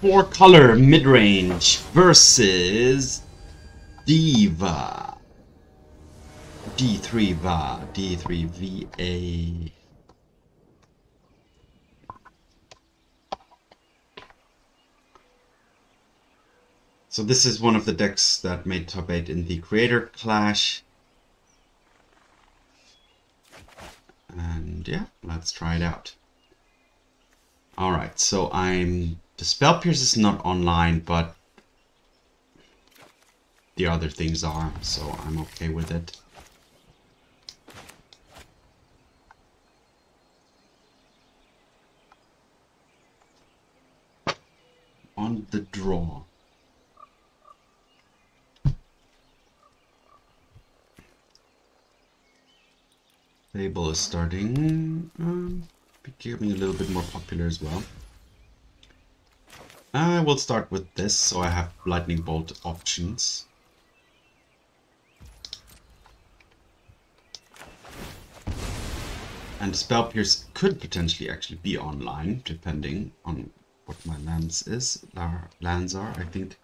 4-color midrange versus Diva. D3Va. D3VA. So this is one of the decks that made top 8 in the Creator Clash. And yeah, let's try it out. Alright, so the Spell Pierce is not online, but the other things are, so I'm okay with it. On the draw. Fable is starting, becoming a little bit more popular as well. I will start with this, so I have Lightning Bolt options. And Spell Pierce could potentially actually be online, depending on what my lands are. I think,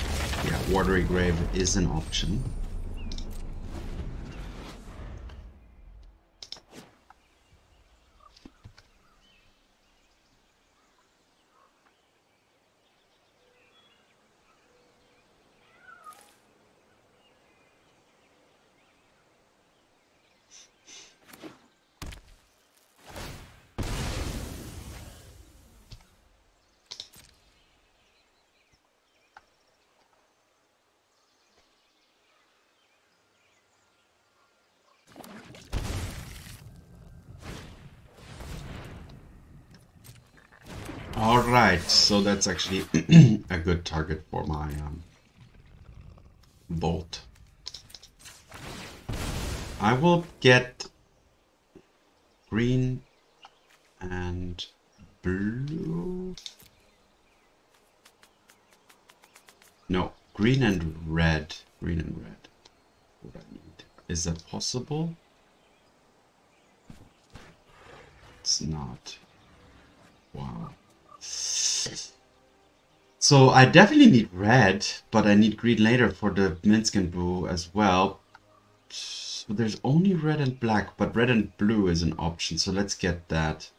yeah, Watery Grave is an option. Alright, so that's actually a good target for my bolt. I will get green and blue. No, green and red. Green and red. What I need. Is that possible? It's not. Wow. So I definitely need red, but I need green later for the Minsc and Boo as well. So there's only red and black, but red and blue is an option, so let's get that.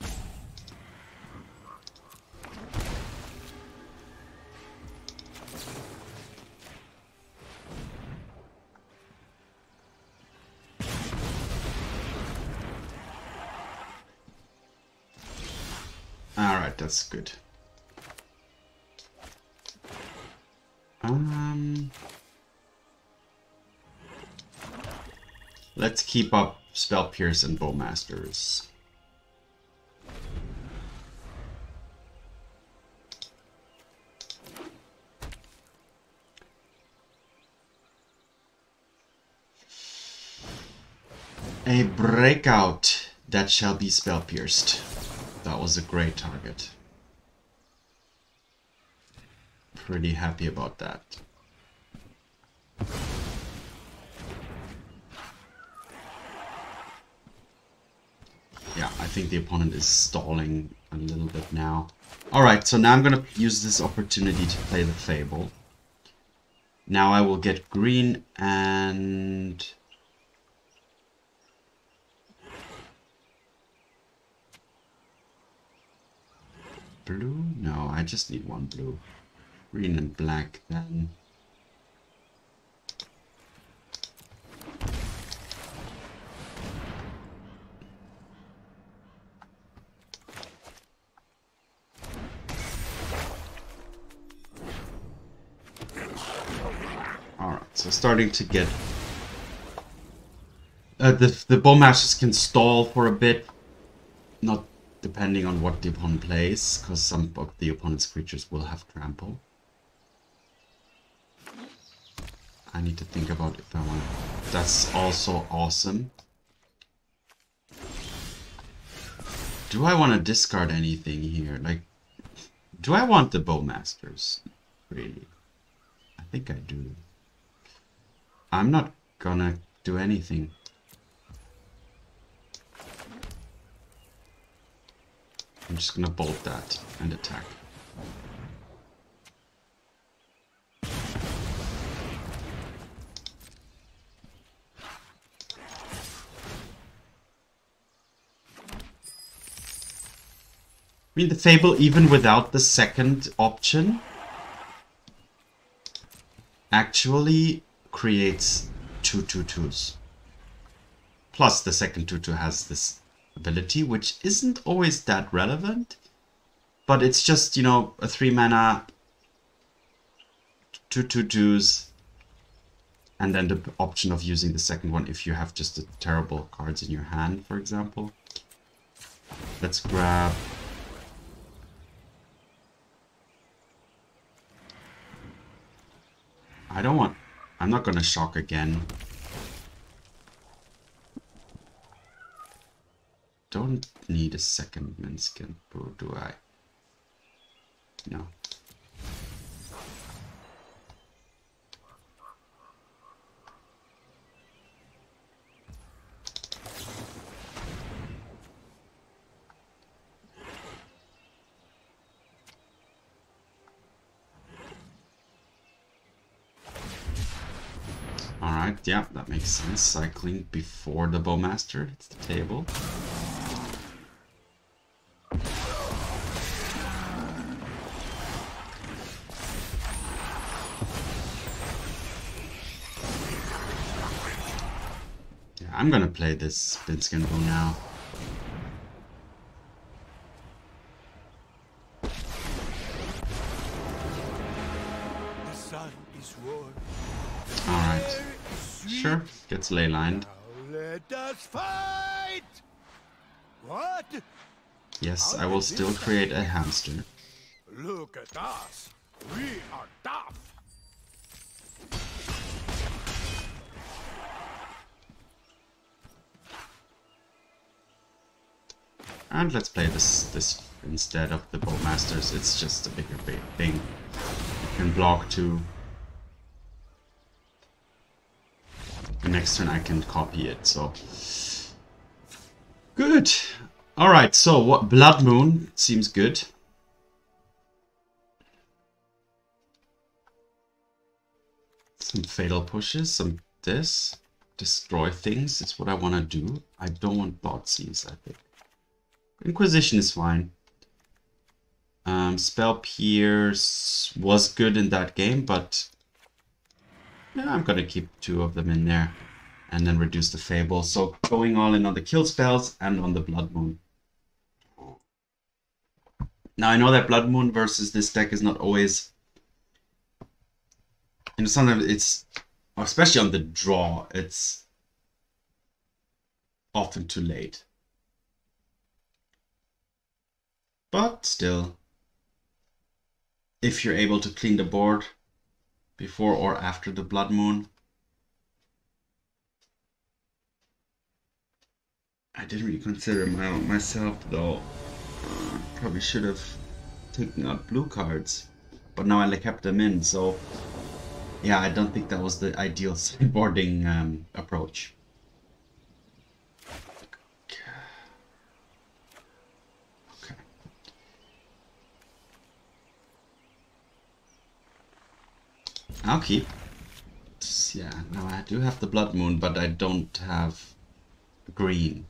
Alright, that's good. Let's keep up Spell Pierce and Bowmasters. A breakout that shall be spell pierced. That was a great target. Pretty happy about that. Yeah, I think the opponent is stalling a little bit now. Alright, so now I'm gonna use this opportunity to play the Fable. Now I will get green and... blue? No, I just need one blue. Green and black then. Alright, so starting to get... the Bowmasters can stall for a bit. Not depending on what the opponent plays, because some of the opponent's creatures will have trample. I need to think about if I want... That's also awesome. Do I want to discard anything here? Like, do I want the Bowmasters? Really? I think I do. I'm not gonna do anything. I'm just gonna bolt that and attack. mean, the Fable, even without the second option, actually creates 2/2/2s. Plus, the second 2/2 has this ability, which isn't always that relevant, but it's just, you know, a 3-mana 2/2/2s, and then the option of using the second one if you have just the terrible cards in your hand, for example. Let's grab... I'm not gonna shock again. Don't need a second Minsc and Brew, do I? No. Alright, yeah, that makes sense. Cycling before the Bowmaster hits the table. Yeah, I'm gonna play this Minsc and Brew now. The sun is warm. Alright. Sure, gets ley lined. Now let us fight! What? Yes, I will still create a hamster. Look at us. We are tough. And let's play this instead of the Bowmasters. It's just a bigger thing. You can block too. The next turn I can copy it, so... Good! Alright, so what Blood Moon seems good. Some fatal pushes, some this. Destroy things is what I want to do. I don't want Thoughtseize, I think. Inquisition is fine. Spell Pierce was good in that game, but... yeah, I'm gonna keep 2 of them in there. And then reduce the Fable. So going all in on the kill spells and on the Blood Moon. Now I know that Blood Moon versus this deck is not always... you know, sometimes it's... especially on the draw, it's often too late. But still, if you're able to clean the board before or after the Blood Moon. I didn't really consider myself though. Probably should have taken out blue cards, but now I kept them in, so yeah, I don't think that was the ideal sideboarding approach. Okay. I'll keep. Yeah, now I do have the Blood Moon, but I don't have green.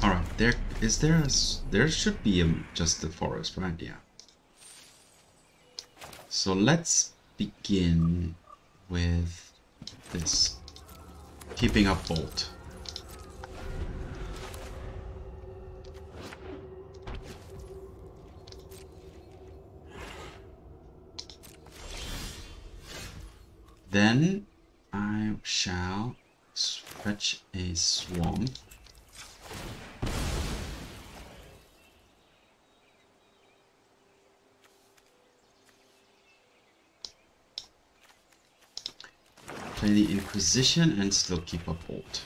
Alright, there should be just the forest, right? Yeah. So let's begin with this. Keeping up Bolt. Then I shall fetch a swamp. Play the Inquisition and still keep a Bolt.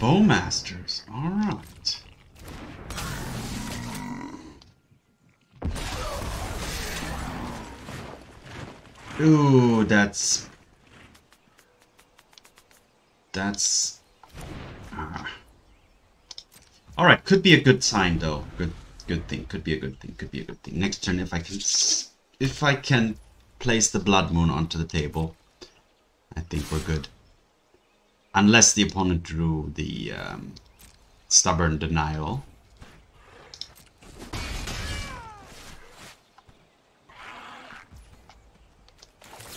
Bowmasters, alright. Ooh, that's... Alright, could be a good sign though. Good thing. Could be a good thing. Could be a good thing. Next turn, if I can place the Blood Moon onto the table, I think we're good. Unless the opponent drew the Stubborn Denial.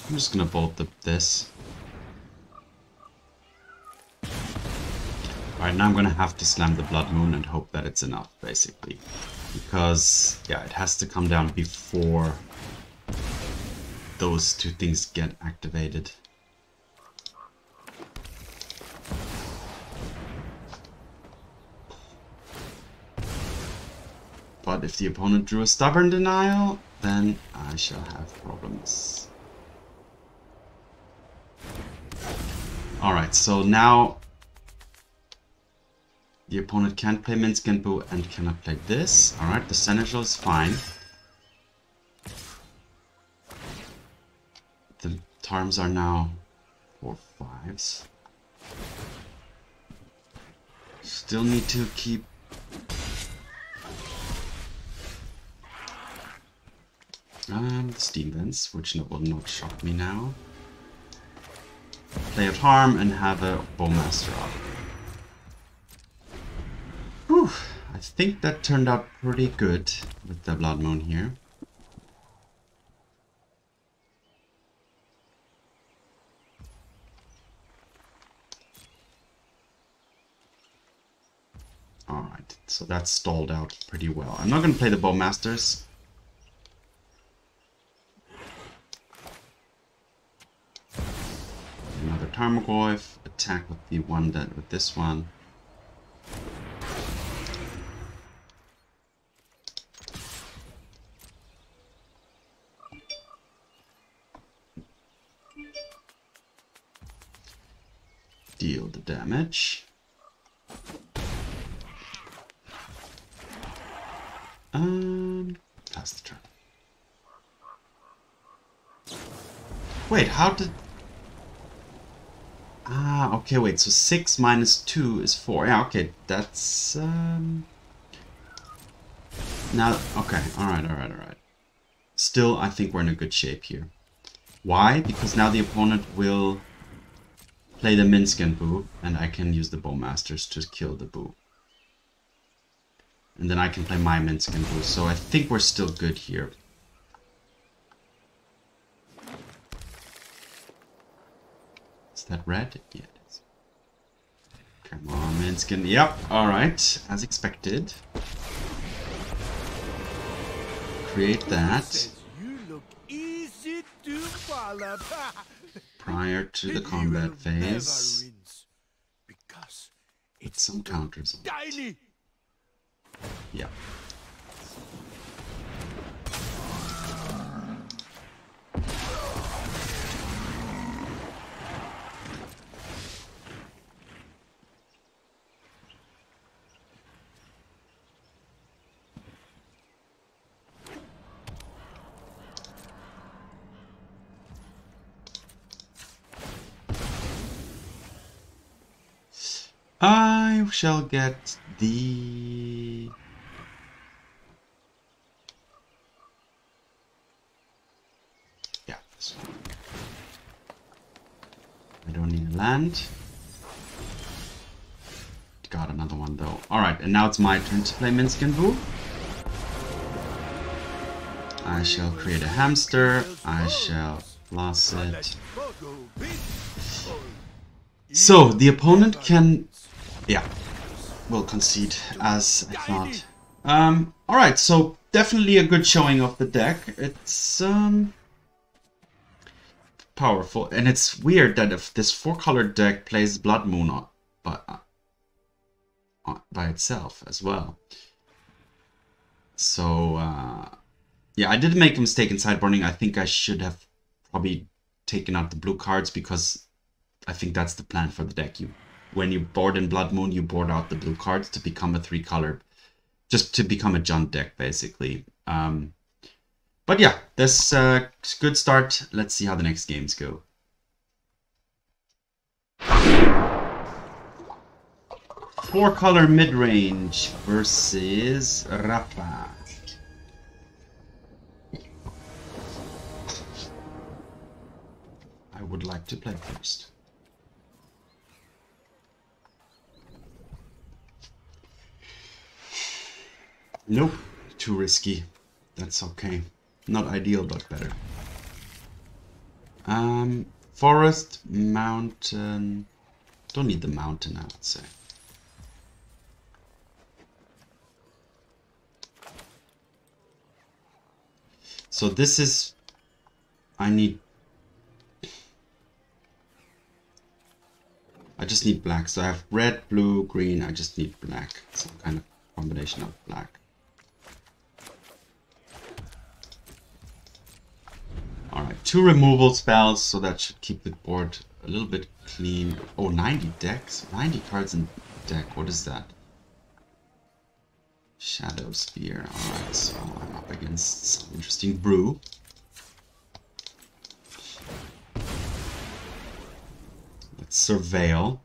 I'm just gonna bolt this. Alright, now I'm gonna have to slam the Blood Moon and hope that it's enough, basically. Because, yeah, it has to come down before those two things get activated. But if the opponent drew a Stubborn Denial, then I shall have problems. Alright, so now the opponent can't play Minsc and cannot play this. Alright, the Seneschal is fine. The Tarms are now 4/5s. Still need to keep... the Steam Vents, which will not shock me now. Play a Tarm and have a Bowmaster up. Whew, I think that turned out pretty good with the Blood Moon here. Alright, so that stalled out pretty well. I'm not going to play the Bowmasters. Another Tarmogoyf, attack with the with this one. Deal the damage. Pass the turn. Wait, how did... Ah, okay, wait, so 6 minus 2 is 4. Yeah, okay, that's... Now, okay, alright. Still, I think we're in a good shape here. Why? Because now the opponent will play the Minsc and Boo, and I can use the Bowmasters to kill the Boo. And then I can play my Minsc and Boo, so I think we're still good here. Is that red? Yeah, it is. Come on, Minsc and... Yep, alright, as expected. Create that. Prior to the combat phase. With some counters on it. Yeah. I shall get the... Yeah, this one. I don't need a land. Got another one though. Alright, and now it's my turn to play Minsc and Boo. I shall create a hamster. I shall loss it. So, the opponent can... Yeah, will concede, as I thought. Alright, so definitely a good showing of the deck. It's powerful, and it's weird that if this 4-colored deck plays Blood Moon by itself as well. So, yeah, I did make a mistake in sideboarding. I think I should have probably taken out the blue cards, because I think that's the plan for the deck. When you board in Blood Moon, you board out the blue cards to become a 3-color, just to become a Junt deck, basically. But yeah, this good start. Let's see how the next games go. Four-color mid-range versus Rafa. I would like to play first. Nope, too risky. That's okay. Not ideal, but better. Forest, mountain. Don't need the mountain, I would say. So this is... I just need black. So I have red, blue, green. I just need black. Some kind of combination of black. Alright, 2 removal spells, so that should keep the board a little bit clean. Oh, 90 decks? 90 cards in deck. What is that? Shadow Spear. Alright, so I'm up against some interesting brew. Let's surveil.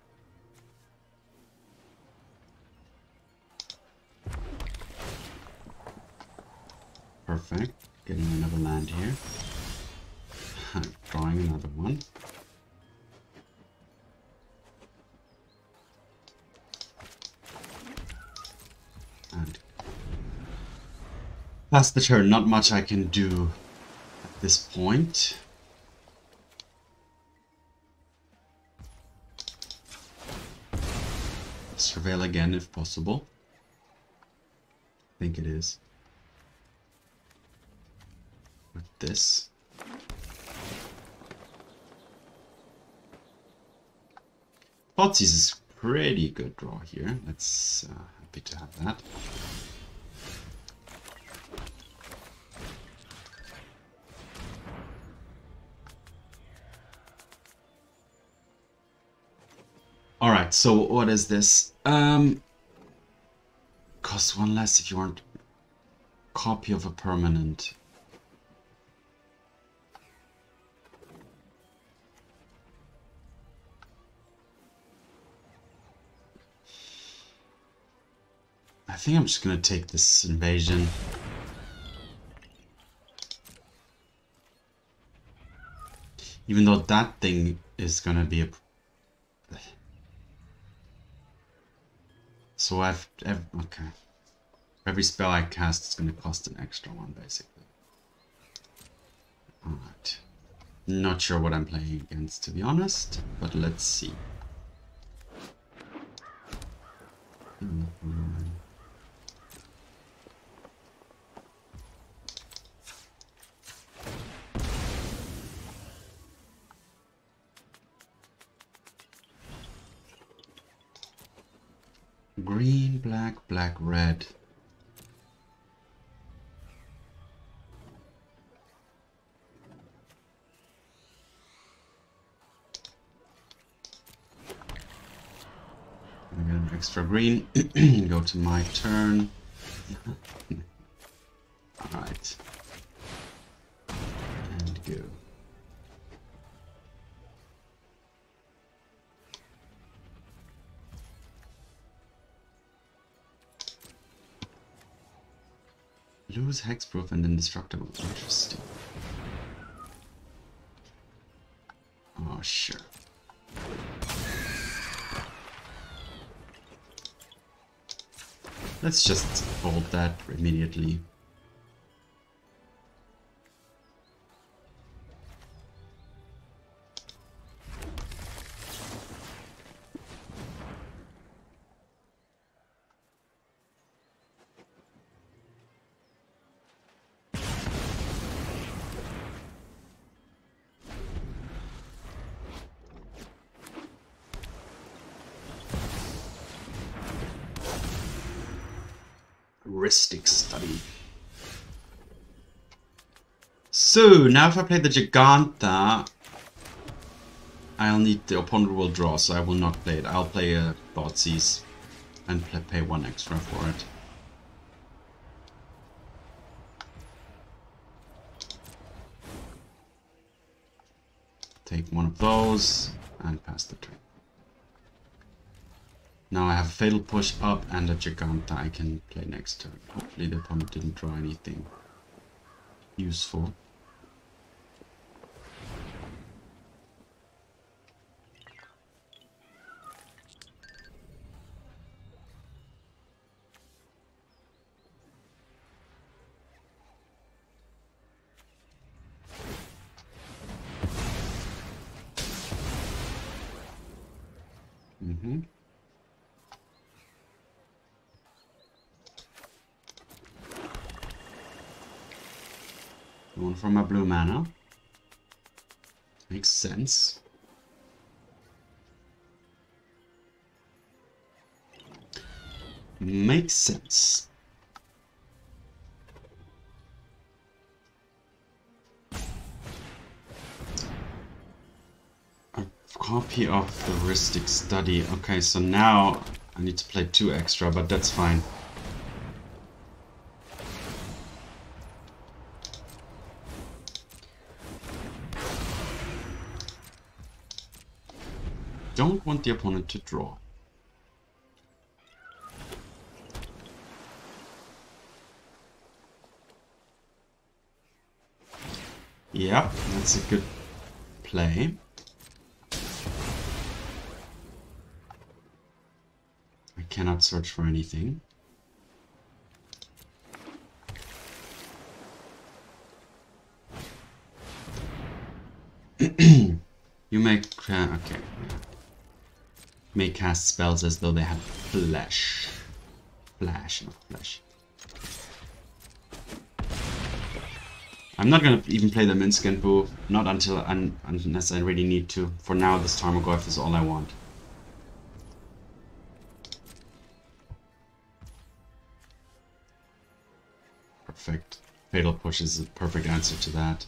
Perfect. Getting another land here. Drawing another one. And pass the turn. Not much I can do at this point. Surveil again if possible. I think it is. With this. Thoughtseize is pretty good draw here. Let's happy to have that. All right, so what is this? Costs 1 less if you want copy of a permanent. I think I'm just gonna take this invasion. Even though that thing is gonna be a... So okay. Every spell I cast is gonna cost an extra one, basically. Alright. Not sure what I'm playing against, to be honest, but let's see. Green, black, black, red. I get an extra green. Go to my turn. Alright. And go. Lose hexproof and indestructible. Interesting. Oh, sure. Let's just fold that immediately. Study. So now if I play the Jegantha, I'll need the opponent will draw, so I will not play it. I'll play a Thoughtseize and pay 1 extra for it. take one of those and pass the turn. Now I have a Fatal Push up and a Jegantha I can play next turn. Hopefully the opponent didn't draw anything useful. One from my blue mana. Makes sense. Makes sense. A copy of the Heuristic Study. Okay, so now I need to play 2 extra, but that's fine. Don't want the opponent to draw. Yeah, that's a good play. I cannot search for anything. You make okay. May cast spells as though they have flesh. Flash, not flesh. I'm not gonna even play the Minsc and Boo, not unless I really need to. For now, this Tarmogoyf is all I want. Perfect. Fatal Push is a perfect answer to that.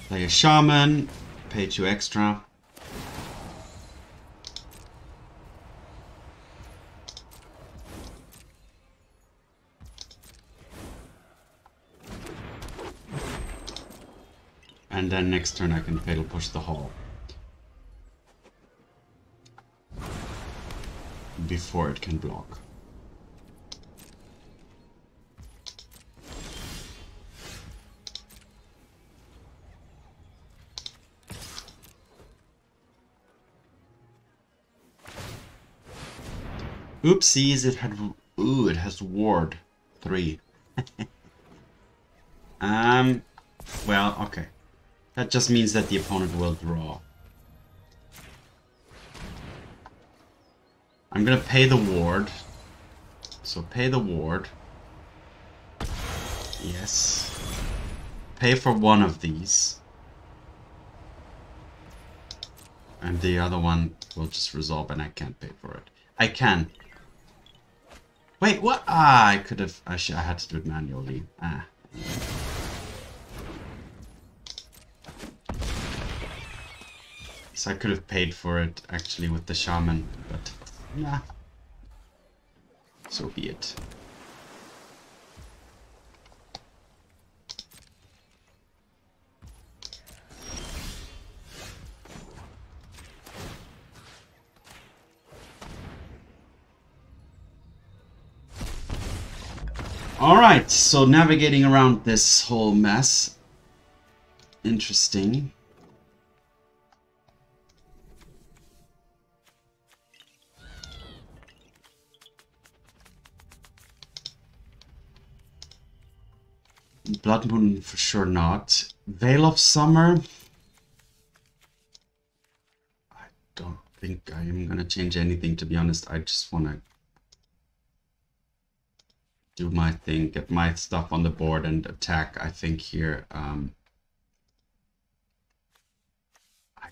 Play a Shaman, pay 2 extra. And then next turn I can Fatal Push the Hall. Before it can block. Oopsies, it had... Ooh, it has Ward 3. Well, okay. That just means that the opponent will draw. I'm gonna pay the Ward. So pay the Ward. Yes. Pay for one of these. And the other one will just resolve and I can't pay for it. I can. Wait, what? Ah, I could have... I had to do it manually. Ah. So I could have paid for it, actually, with the Shaman, but... Nah. So be it. Alright, so navigating around this whole mess. Interesting. Blood Moon for sure not. Veil of Summer. I don't think I am gonna change anything, to be honest. I just wanna do my thing, get my stuff on the board and attack. I think here I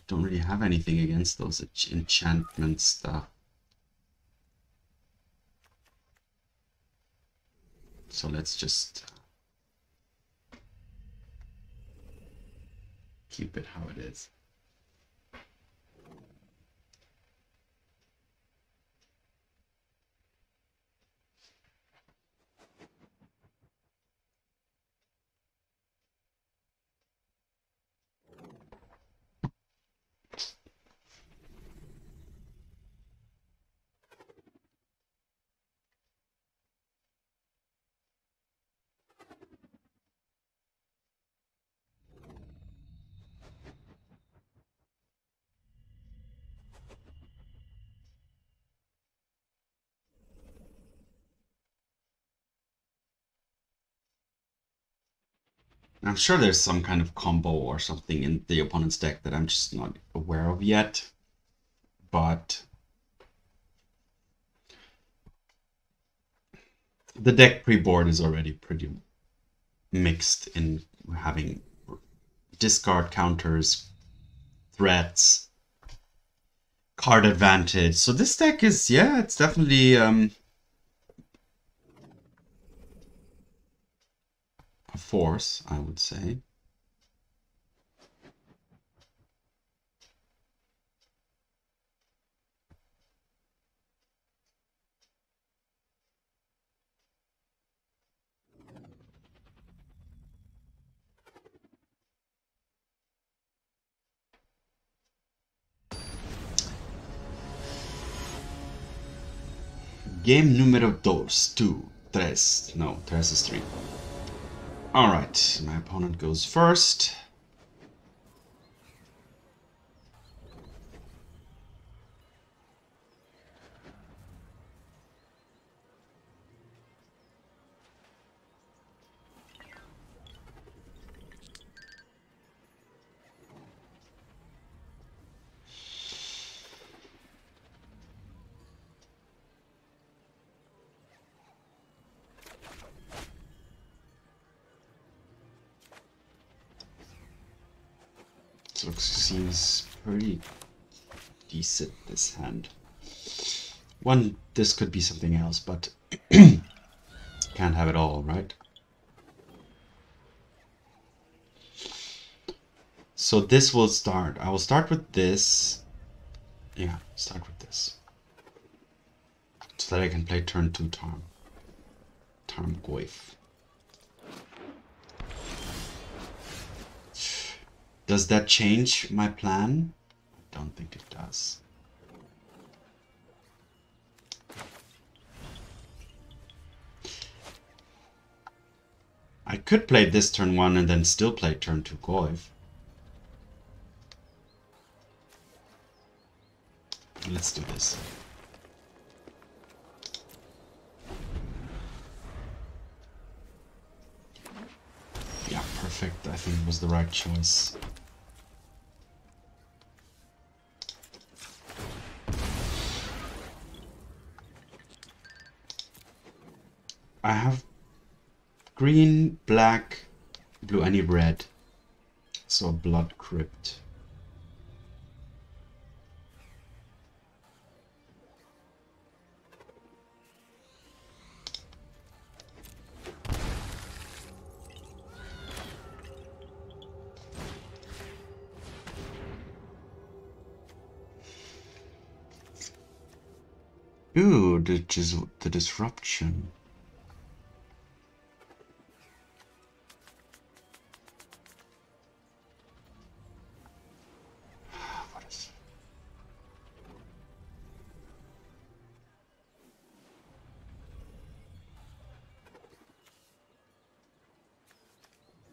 don't really have anything against those enchantment stuff. So let's just keep it how it is. I'm sure there's some kind of combo or something in the opponent's deck that I'm just not aware of yet. But the deck pre-board is already pretty mixed in having discard counters, threats, card advantage. So this deck is, yeah, it's definitely a force, I would say. Game numero dos, 2, 3. No, 3 is 3. Alright, my opponent goes first. Seems pretty decent, this hand. This could be something else, but can't have it all, right? So this will start. I will start with this. Yeah, start with this. So that I can play turn 2 Tarmogoyf. Does that change my plan? I don't think it does. I could play this turn 1 and then still play turn 2 Goyf. Let's do this. Yeah, perfect. I think it was the right choice. I have green, black, blue, any red. So Blood Crypt. Ooh, the disruption. What is it?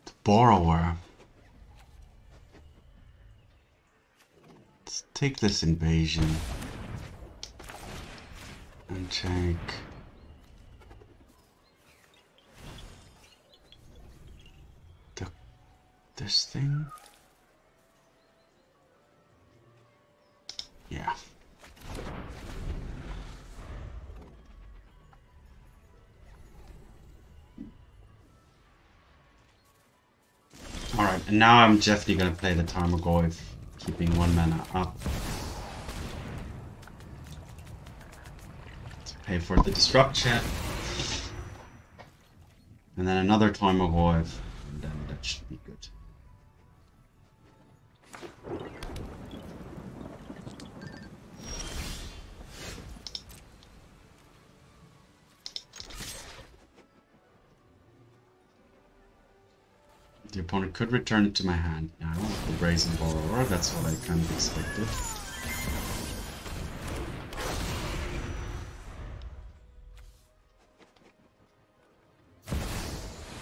The borrower. Let's take this invasion. And take this thing. Yeah. Alright, and now I'm definitely gonna play the Tarmogoyf, keeping 1 mana up. Pay for the disruption. And then another Tarmogoyf, and then that should be good. The opponent could return it to my hand now, the Brazen Borrower. That's what I kind of expected.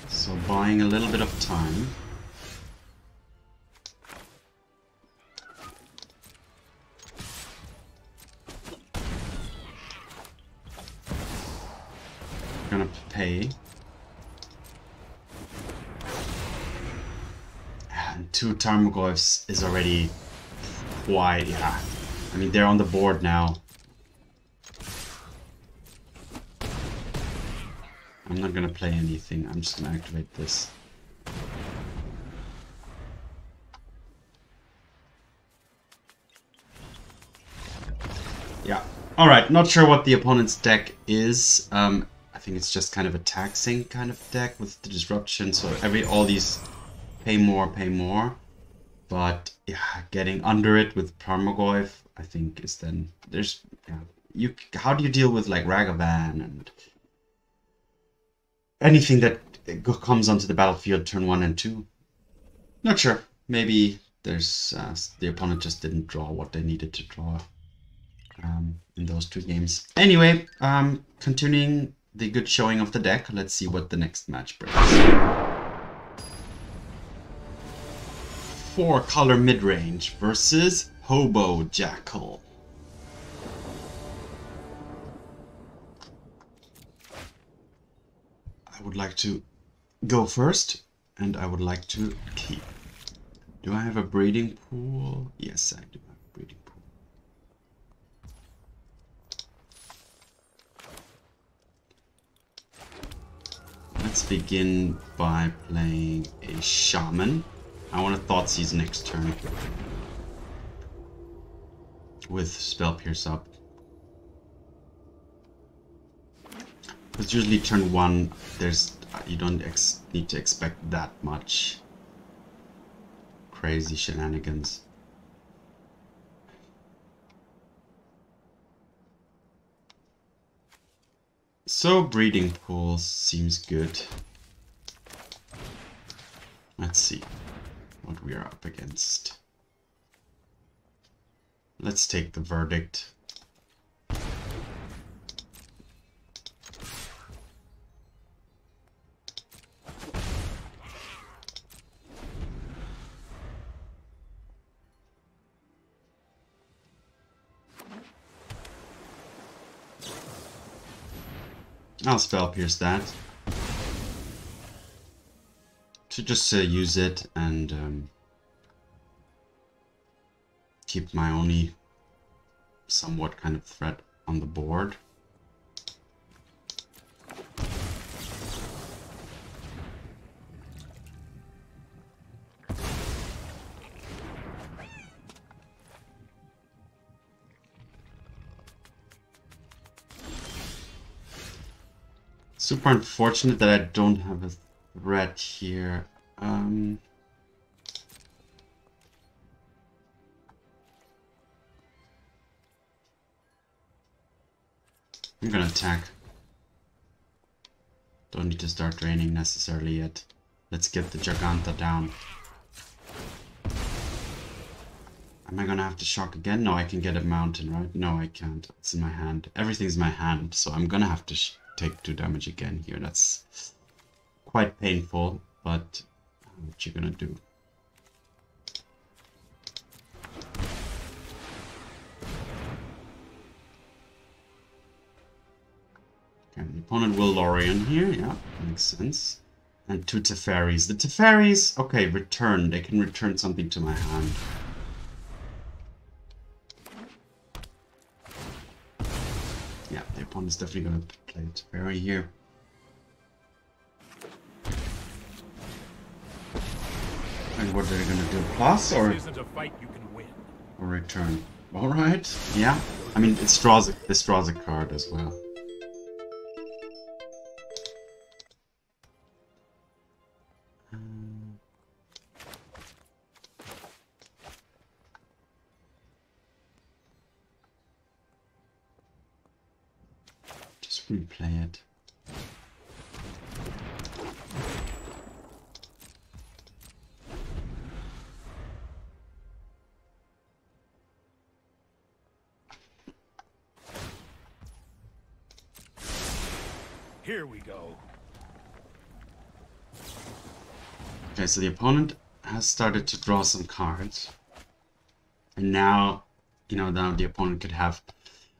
So buying a little bit of time. Gonna pay. And 2 Tarmogoyfs is already quite, yeah. I mean, they're on the board now. I'm not gonna play anything, I'm just gonna activate this. Yeah. Alright, not sure what the opponent's deck is. I think it's just kind of a taxing kind of deck with the disruption, so all these pay more. But yeah, getting under it with Tarmogoyf, I think is then there's yeah. How do you deal with like Ragavan and anything that comes onto the battlefield turn 1 and 2? Not sure. Maybe there's the opponent just didn't draw what they needed to draw in those 2 games. Anyway, continuing the good showing of the deck, let's see what the next match brings. 4-color midrange versus Hobo Jackal. I would like to go first, and I would like to keep. Do I have a breeding pool? Yes, I do have a breeding pool. Let's begin by playing a Shaman. I want to Thoughtseize next turn with Spell Pierce up. Because usually turn 1, you don't need to expect that much crazy shenanigans. So breeding pool seems good. Let's see what we are up against. Let's take the verdict. I'll Spell Pierce that. To just use it and keep my only somewhat kind of threat on the board. Super unfortunate that I don't have a threat here. I'm gonna attack. Don't need to start draining necessarily yet. Let's get the Jegantha down. Am I gonna have to shock again? No, I can get a mountain, right? No, I can't. It's in my hand. Everything's in my hand, so I'm gonna have to take 2 damage again here. That's quite painful, but what you gonna do? Okay, the opponent will Lorien here, yeah, makes sense. And 2 Teferis. The Teferis, okay, return. They can return something to my hand. Yeah, the opponent's definitely gonna play a Teferi here. And what are they gonna do? Plus or return? All right. Yeah. I mean, this draws a card as well. Just replay it. Here we go. Okay, so the opponent has started to draw some cards. And now, now the opponent could have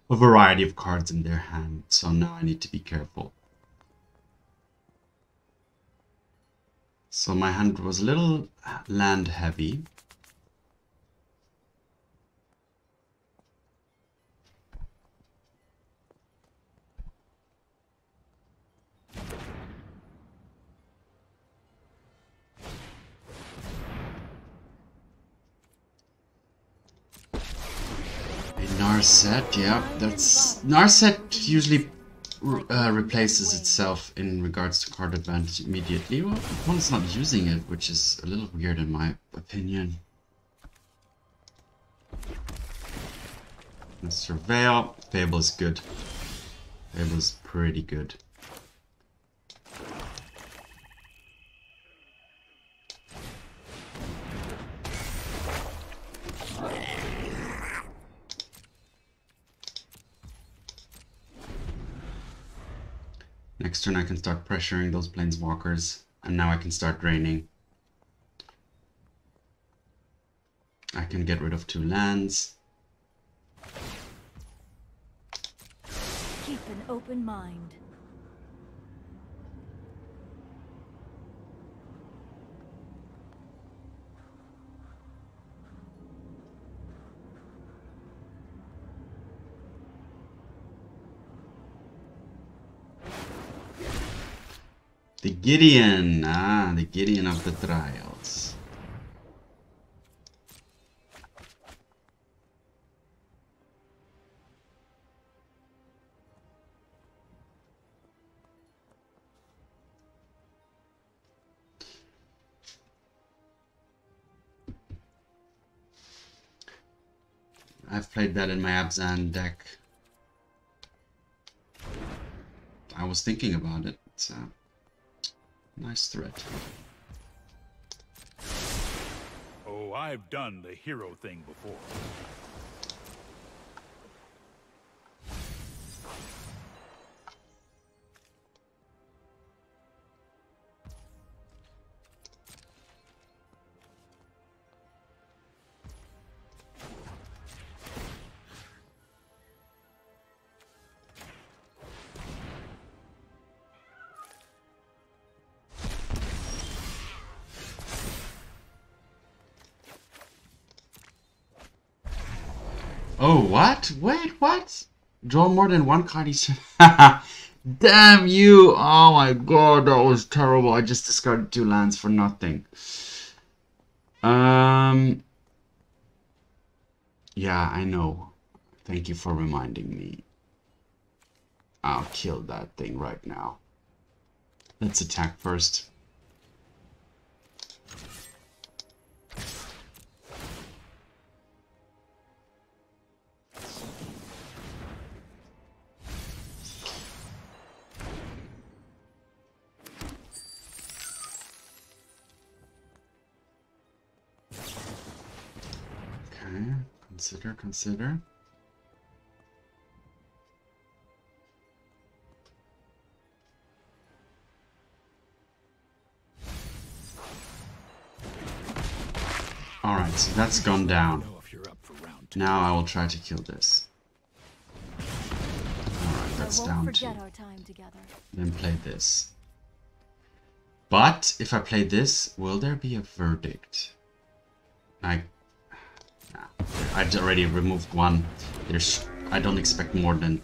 a variety of cards in their hand. So now I need to be careful. So my hand was a little land heavy. Narset, yeah, that's... Narset usually replaces itself in regards to card advantage immediately. Well, opponent's not using it, which is a little weird in my opinion. Surveil. Fable is good. Fable is pretty good. Next turn I can start pressuring those planeswalkers, and now I can start draining. I can get rid of 2 lands. Keep an open mind. The Gideon! Ah, the Gideon of the Trials. I've played that in my Abzan deck. I was thinking about it. It's nice threat. Oh, I've done the hero thing before. Oh, what? Wait, what? Draw more than 1 card each. Damn you! Oh my god, that was terrible. I just discarded 2 lands for nothing. Yeah, I know. Thank you for reminding me. I'll kill that thing right now. Let's attack first. Consider. Alright, so that's gone down. Now I will try to kill this. Alright, that's down 2. Then play this. But if I play this, will there be a verdict? I already removed 1. I don't expect more than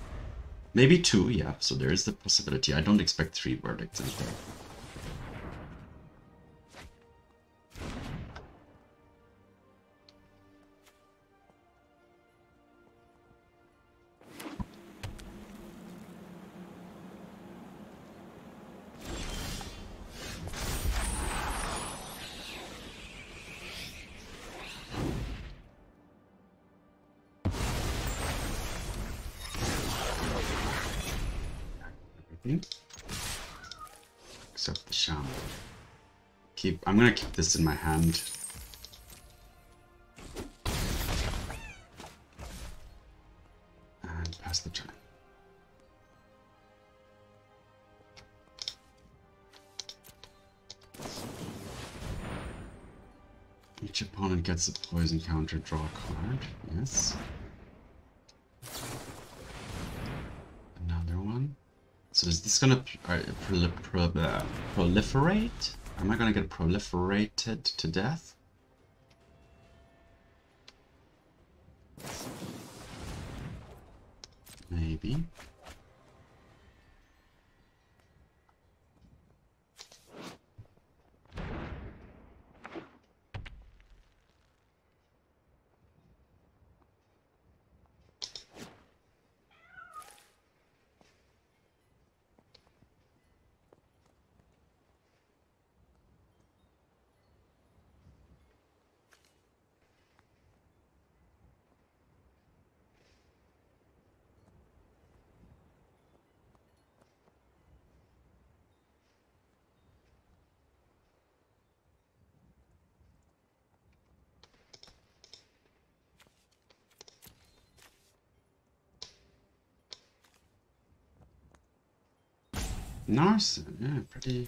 maybe 2, yeah. So there is the possibility. I don't expect 3 verdicts in there. Except the Shaman. I'm gonna keep this in my hand. And pass the turn. Each opponent gets a poison counter, draw a card. Yes. Another one. So is this gonna proliferate? Am I gonna get proliferated to death? Maybe. Nice, yeah, pretty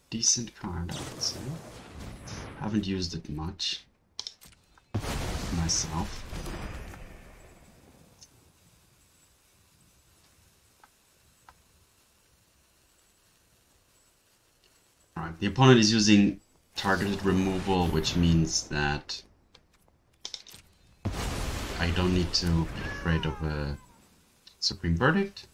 decent card, I would say. Haven't used it much myself. Alright, the opponent is using targeted removal, which means that I don't need to be afraid of a Supreme Verdict.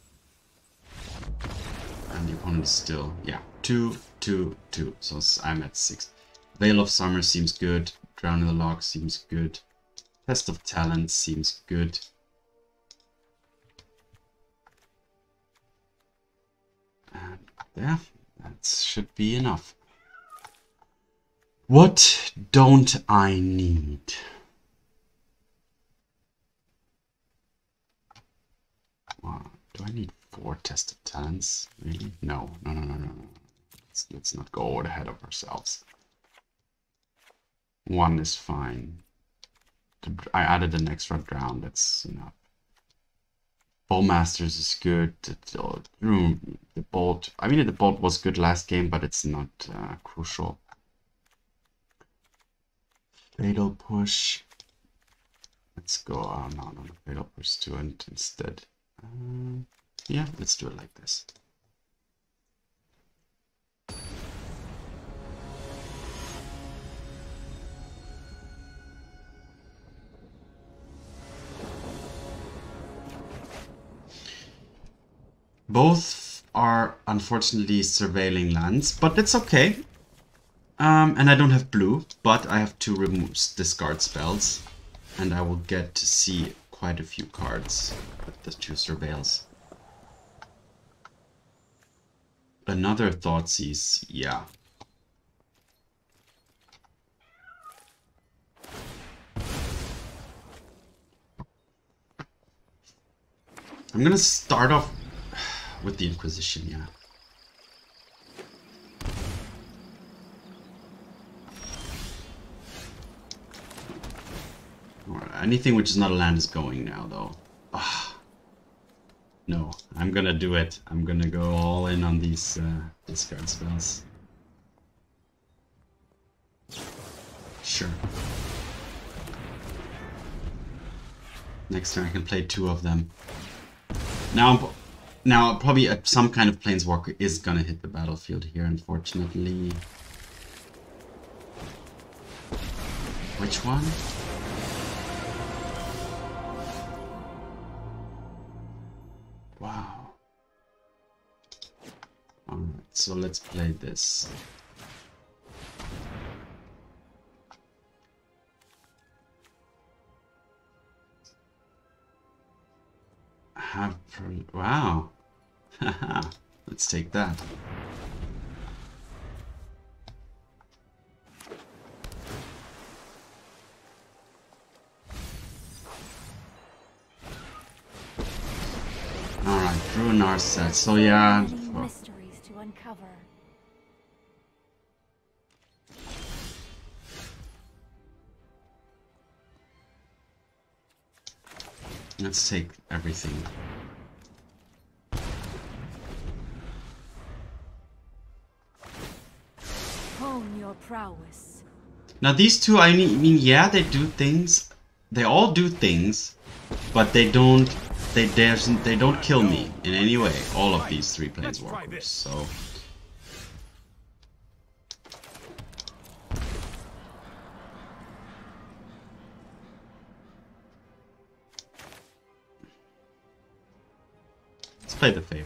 And the opponent is still, yeah, 2, 2, 2. So I'm at 6. Veil of Summer seems good. Drown in the Loch seems good. Test of Talent seems good. And yeah, that should be enough. What don't I need? Wow, do I need 4 Test of Talents? Really? No. Let's not go ahead of ourselves. 1 is fine. I added an extra drown, that's enough. Bowmasters is good. The bolt, I mean the bolt was good last game, but it's not crucial. Fatal Push. Let's go, no, Fatal Push to it instead. Yeah, let's do it like this. Both are unfortunately surveilling lands, but it's okay. And I don't have blue, but I have 2 discard spells, and I will get to see quite a few cards with the 2 surveils. Another Thoughtseize, yeah. I'm gonna start off with the Inquisition, yeah. Alright, anything which is not a land is going now, though. No, I'm gonna do it. I'm gonna go all in on these discard spells. Sure. Next turn I can play 2 of them. Now probably some kind of Planeswalker is gonna hit the battlefield here, unfortunately. Which one? Wow. Alright, so let's play this. Wow. Let's take that. Alright, drew an Narset. So yeah. Mysteries to uncover. Let's take everything. Hone your prowess. Now these 2, I mean, yeah, they do things. They all do things, but they don't. They don't kill me in any way. All of these 3 Planeswalkers. So play the Fable.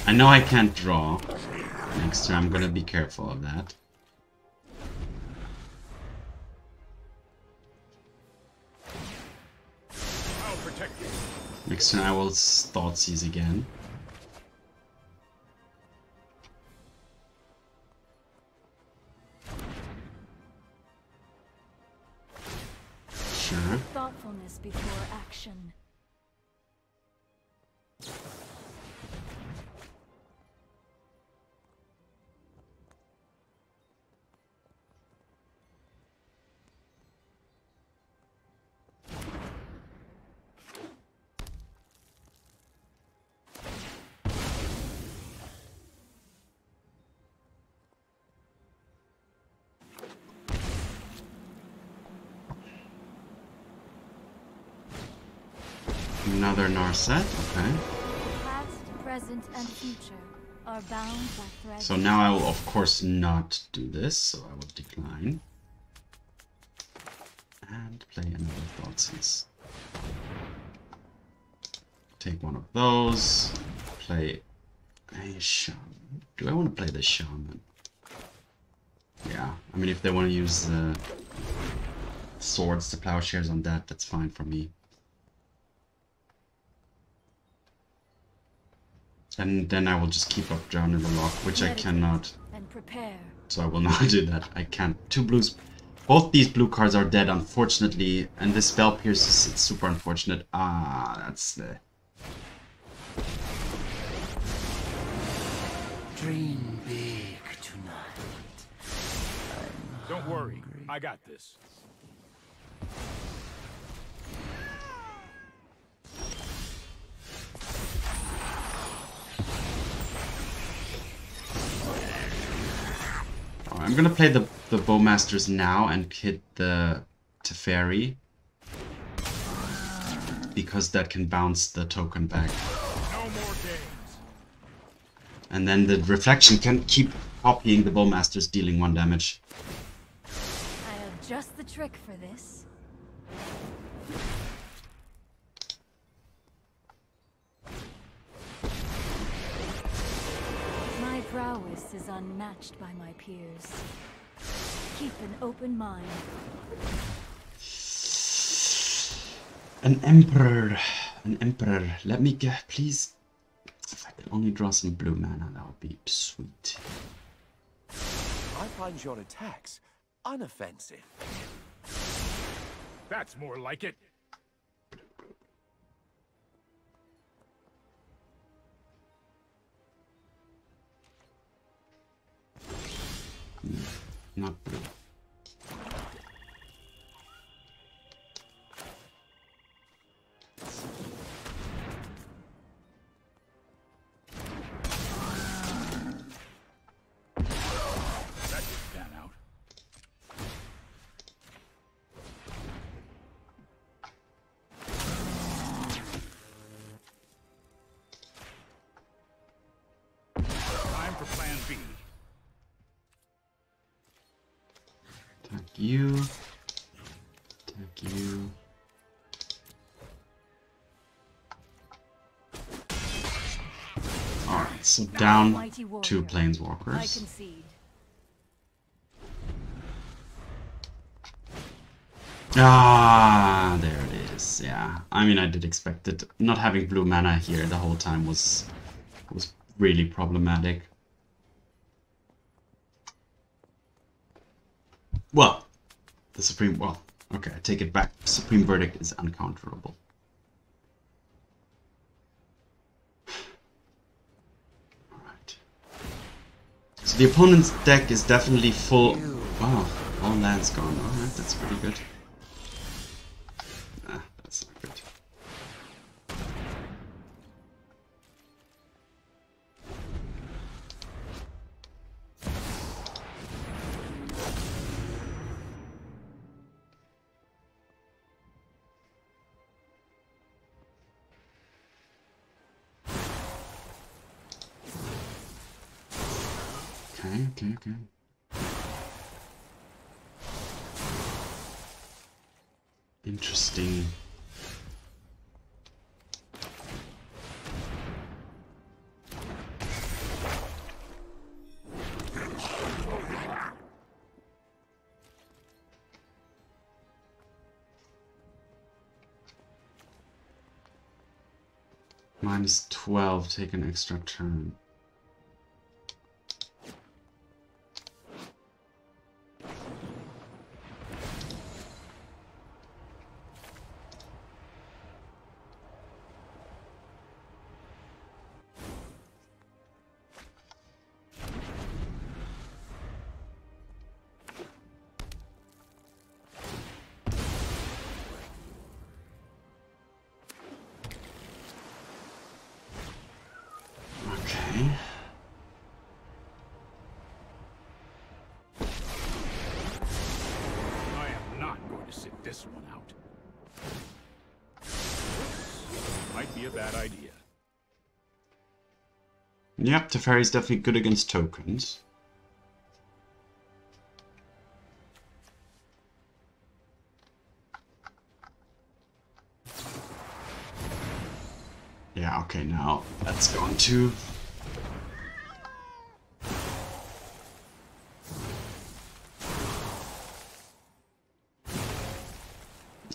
I know I can't draw. Next turn I'm gonna be careful of that. I'll protect you. Next turn I will Thoughtseize again. Sure. Thoughtfulness before action. Another Narset, okay. Past, present, and future are bound by threads. So now I will of course not do this, so I will decline. And play another Thoughtseize. Take one of those. Play a Shaman. Do I want to play the Shaman? Yeah, I mean if they want to use the swords, the plowshares on that, that's fine for me. And then I will just keep up down in the Loch, which I cannot. And prepare. So I will not do that. I can't. Two blues. Both these blue cards are dead, unfortunately. And this Spell Pierce is super unfortunate. Ah, that's the... Dream big tonight. Don't worry, I got this. I'm gonna play the Bowmasters now and hit the Teferi. Because that can bounce the token back. No more games. And then the Reflection can keep copying the Bowmasters, dealing 1 damage. I have just the trick for this. My prowess is unmatched by my peers. Keep an open mind. An Emperor. An Emperor. Let me get, please. If I could only draw some blue mana, that would be sweet. I find your attacks unoffensive. That's more like it. Not blue. That didn't pan out. Time for plan B. Attack you. Attack you. Alright, so down Mighty 2 warrior. I planeswalkers. concede. Ah, there it is. Yeah, I mean, I did expect it. Not having blue mana here the whole time was really problematic. Well, the Supreme... Well, okay, I take it back. Supreme Verdict is uncounterable. Alright. So the opponent's deck is definitely full... Wow, all lands gone. Alright, that's pretty good. Nah, that's not good. Okay. Interesting. -12, take an extra turn. Yep, Teferi is definitely good against tokens. Yeah, okay, now that's going to...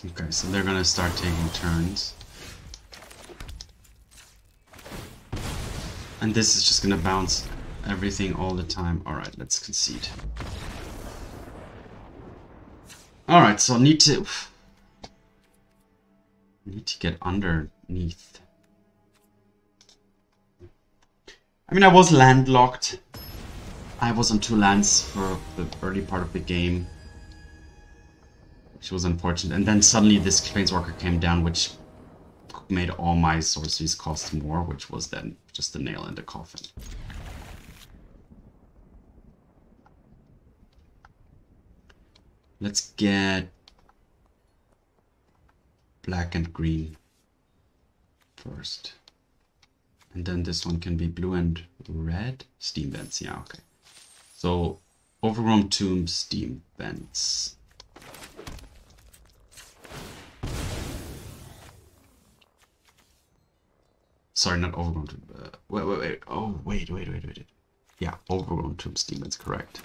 Okay, so they're gonna start taking turns. And this is just gonna bounce everything all the time. Alright, let's concede. Alright, so I need to get underneath. I mean, I was landlocked. I was on 2 lands for the early part of the game, which was unfortunate. And then suddenly this Planeswalker came down, which made all my sorceries cost more, which was then just the nail in the coffin. Let's get black and green first. And then this one can be blue and red. Steam vents, yeah, okay. So, Overgrown Tomb, steam vents. Sorry, not Overgrown Tomb. Wait. Oh, wait. Yeah, Overgrown Tomb, steam vents, correct.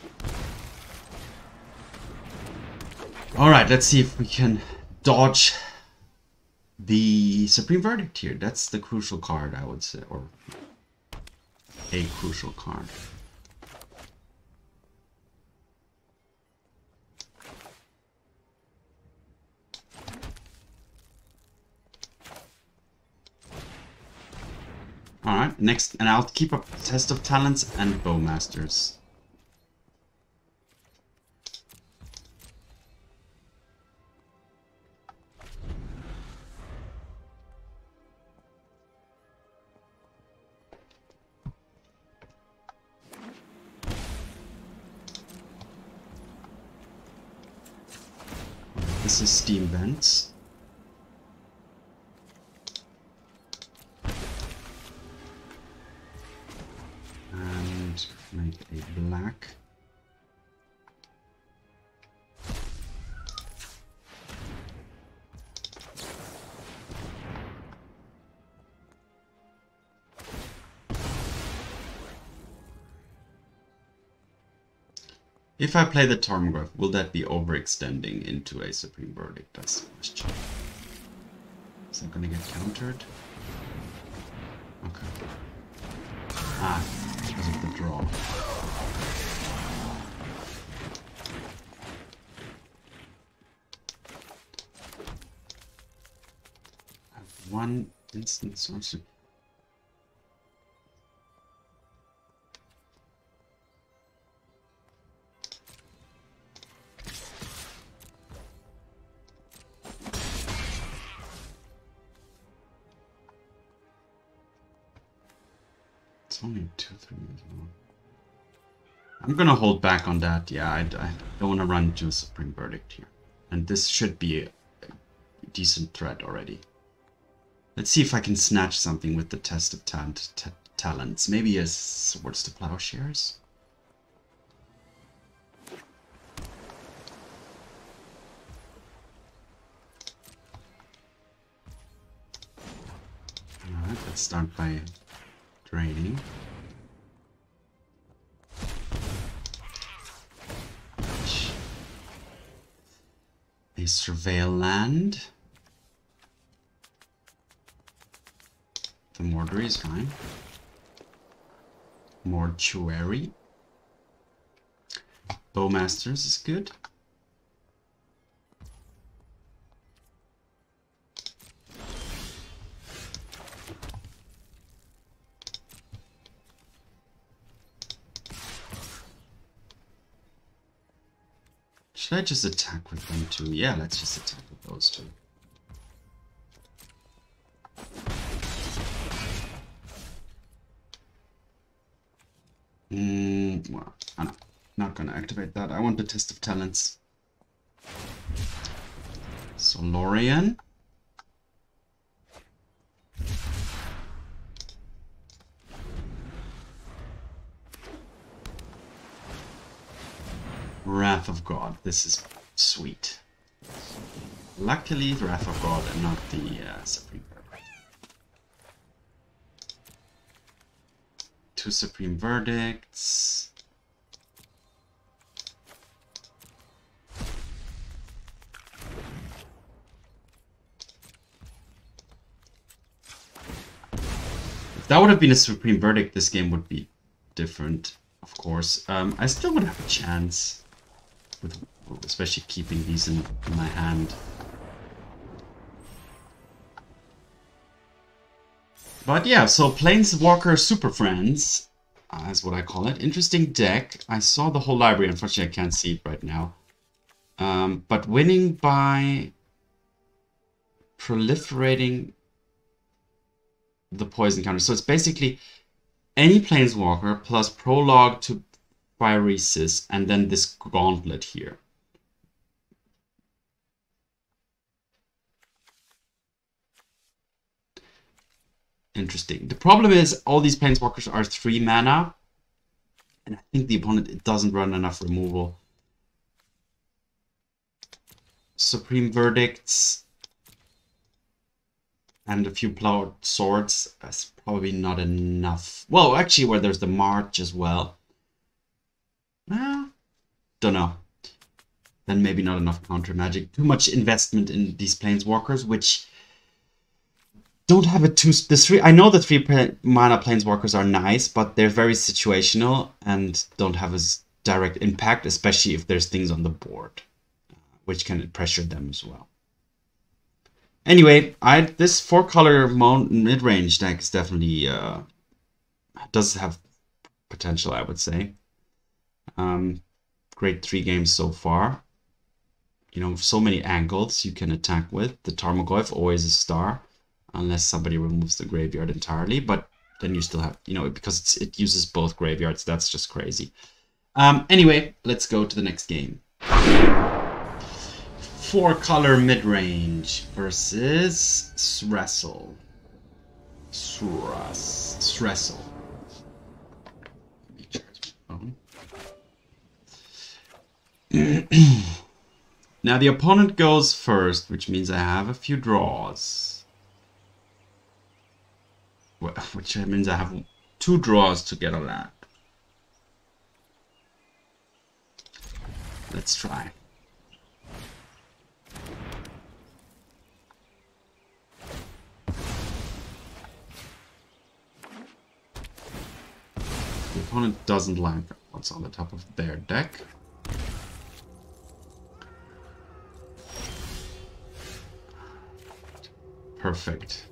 Alright, let's see if we can dodge the Supreme Verdict here. That's the crucial card, I would say, or a crucial card. Alright, next, and I'll keep up Test of Talents and Bowmasters. This is steam vents. And make a black. If I play the Tarmogoyf, will that be overextending into a Supreme Verdict? That's the question. Is that gonna get countered? Okay. Ah, because of the draw. I have one instant sorcery. It's only 2-3 minutes long. I'm gonna hold back on that. Yeah, I don't want to run into a Supreme Verdict here. And this should be a decent threat already. Let's see if I can snatch something with the Test of Talents. Maybe a Swords to Plowshares? Alright, let's start by draining. A Surveil land. The Mortuary is fine. Mortuary. Bowmasters is good. Should I just attack with them too? Yeah, let's just attack with those two. Well, I'm not gonna activate that. I want the Test of Talents. So Lorien. Wrath of God. This is sweet. Luckily, Wrath of God and not the Supreme Verdict. 2 Supreme Verdicts. If that would have been a Supreme Verdict, this game would be different, of course. I still would have a chance, with especially keeping these in my hand. But yeah, so Planeswalker Super Friends is what I call it. Interesting deck. I saw the whole library. Unfortunately, I can't see it right now. But winning by proliferating the poison counter. So it's basically any Planeswalker plus prologue to Phyresis and then this gauntlet here. Interesting. The problem is all these Planeswalkers are 3 mana. And I think the opponent doesn't run enough removal. Supreme Verdicts and a few Plowed Swords. That's probably not enough. Well, actually, where there's the March as well. Don't know. Then maybe not enough counter magic. Too much investment in these Planeswalkers, which don't have a I know the 3 mana Planeswalkers are nice, but they're very situational and don't have as direct impact, especially if there's things on the board, which can pressure them as well. Anyway, this 4-color mid-range deck is definitely does have potential, I would say. Great 3 games so far. You know, so many angles you can attack with. The Tarmogoyf always a star, unless somebody removes the graveyard entirely. But then you still have, you know, because it uses both graveyards. That's just crazy. Anyway, let's go to the next game. 4-color mid-range versus Sresel. Sresel. Let me charge my phone. Now the opponent goes first, which means I have a few draws. Well, which means I have 2 draws to get a land. Let's try. The opponent doesn't like what's on the top of their deck. Perfect.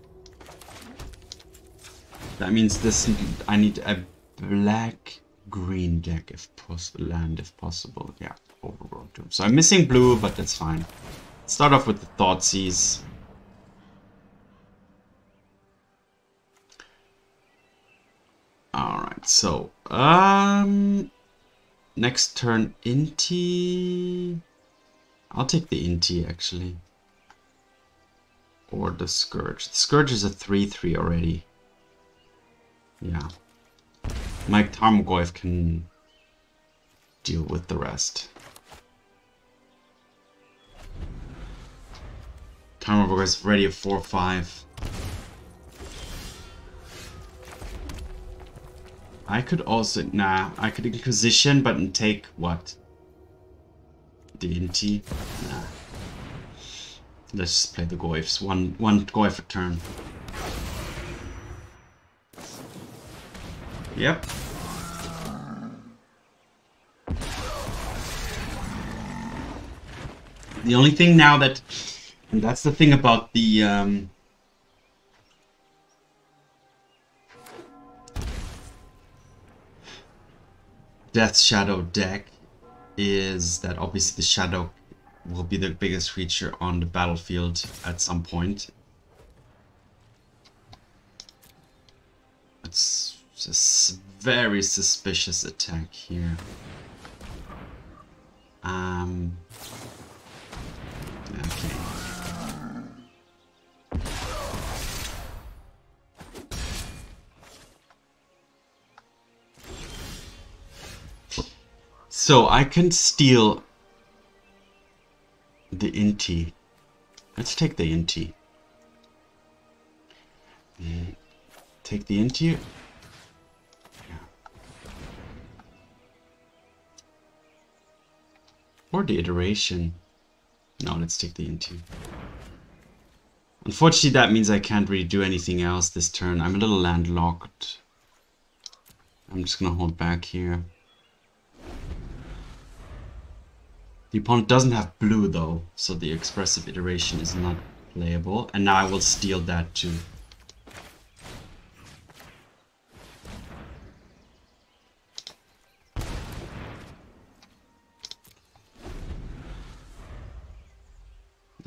That means this. I need a black-green deck if possible, land if possible. Yeah, Overgrown Tomb. So I'm missing blue, but that's fine. Start off with the Thoughtseize. All right. So next turn Inti. I'll take the Inti actually. Or the Scourge. The Scourge is a 3/3 already. Yeah. My Tarmogoyf can deal with the rest. Tarmogoyf is ready at 4/5. I could also... Nah, I could Inquisition, but take what? The Inti? Nah. Let's just play the Goyfs. One Goyf a turn. Yep. The only thing now that... And that's the thing about the... Death Shadow deck is that obviously the Shadow will be the biggest creature on the battlefield at some point. It's just a very suspicious attack here. Okay. So I can steal the Inti. Let's take the Inti. Take the Inti. Yeah. Or the Iteration. No, let's take the Inti. Unfortunately, that means I can't really do anything else this turn. I'm a little landlocked. I'm just gonna hold back here. The opponent doesn't have blue though, so the Expressive Iteration is not playable. And now I will steal that too.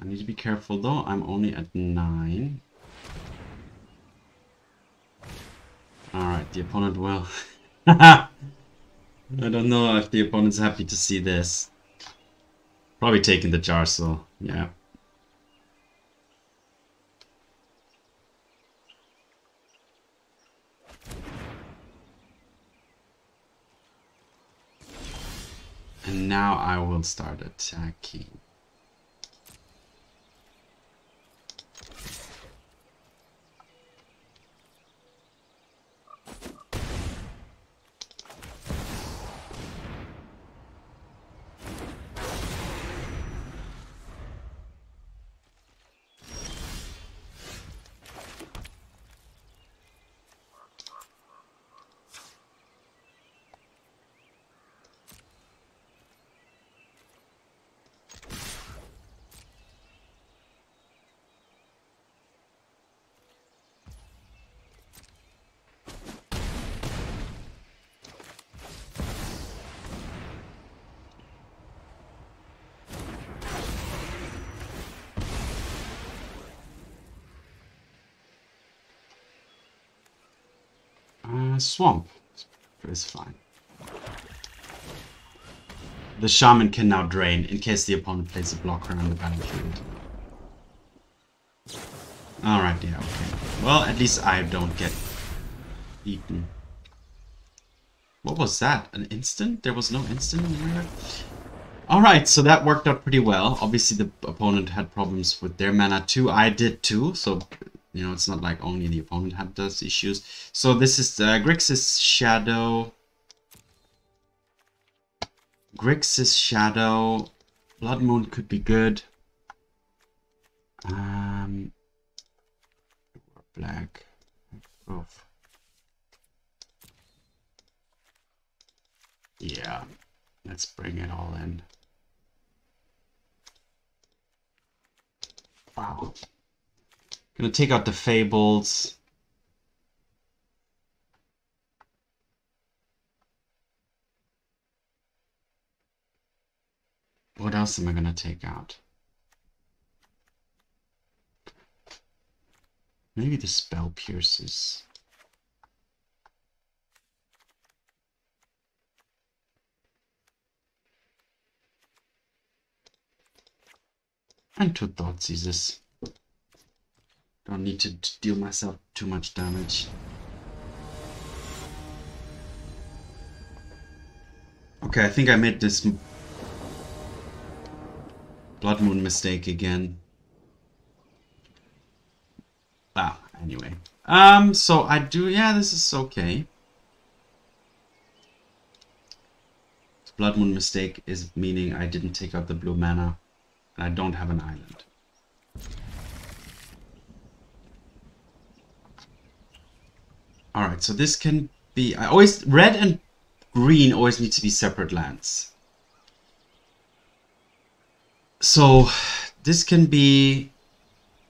I need to be careful though, I'm only at 9. Alright, the opponent will... I don't know if the opponent's happy to see this. Probably taking the Jarsyl, yeah. And now I will start attacking. Swamp is fine. The Shaman can now drain in case the opponent plays a blocker on the battlefield. Alright, yeah, okay. Well, at least I don't get eaten. What was that? An instant? There was no instant in here? Alright, so that worked out pretty well. Obviously the opponent had problems with their mana too. I did too, so... You know, it's not like only the opponent had those issues. So this is Grixis Shadow. Grixis Shadow. Blood Moon could be good. Black. Oh. Yeah. Let's bring it all in. Wow. Gonna take out the Fables. What else am I gonna take out? Maybe the Spell Pierces. And 2 Thoughtseizes. Don't need to deal myself too much damage. Okay, I think I made this Blood Moon mistake again. Wow, anyway. So I do, yeah, this is okay. Blood Moon mistake is meaning I didn't take out the blue mana, and I don't have an island. Alright, so this can be... red and green always need to be separate lands. So this can be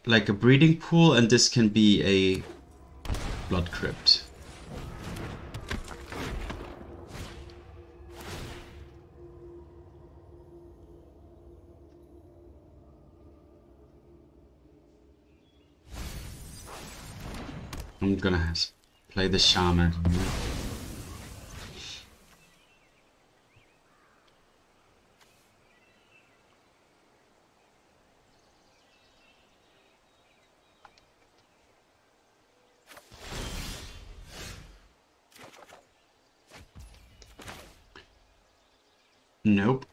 like a breeding pool, and this can be a Blood Crypt. I'm gonna play the Shaman. Nope.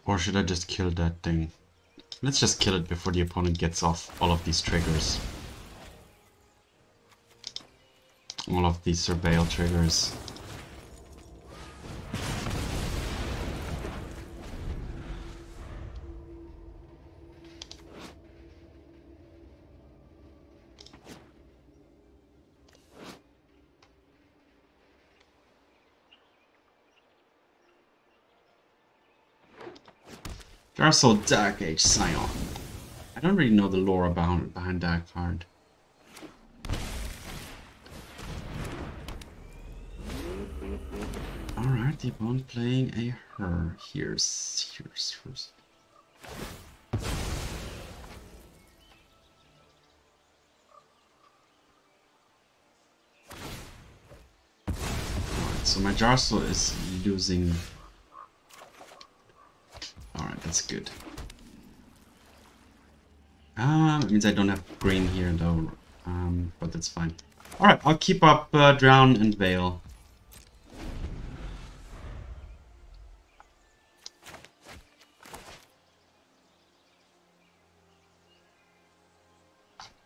Or should I just kill that thing? Let's just kill it before the opponent gets off all of these triggers. All of these surveil triggers. Jarsyl Dark Age Scion. I don't really know the lore behind that card. Alright, the opponent playing a her. Here's first. Alright, so my Jarsyl is losing. Alright, that's good. It means I don't have green here though, but that's fine. Alright, I'll keep up Drown and Veil.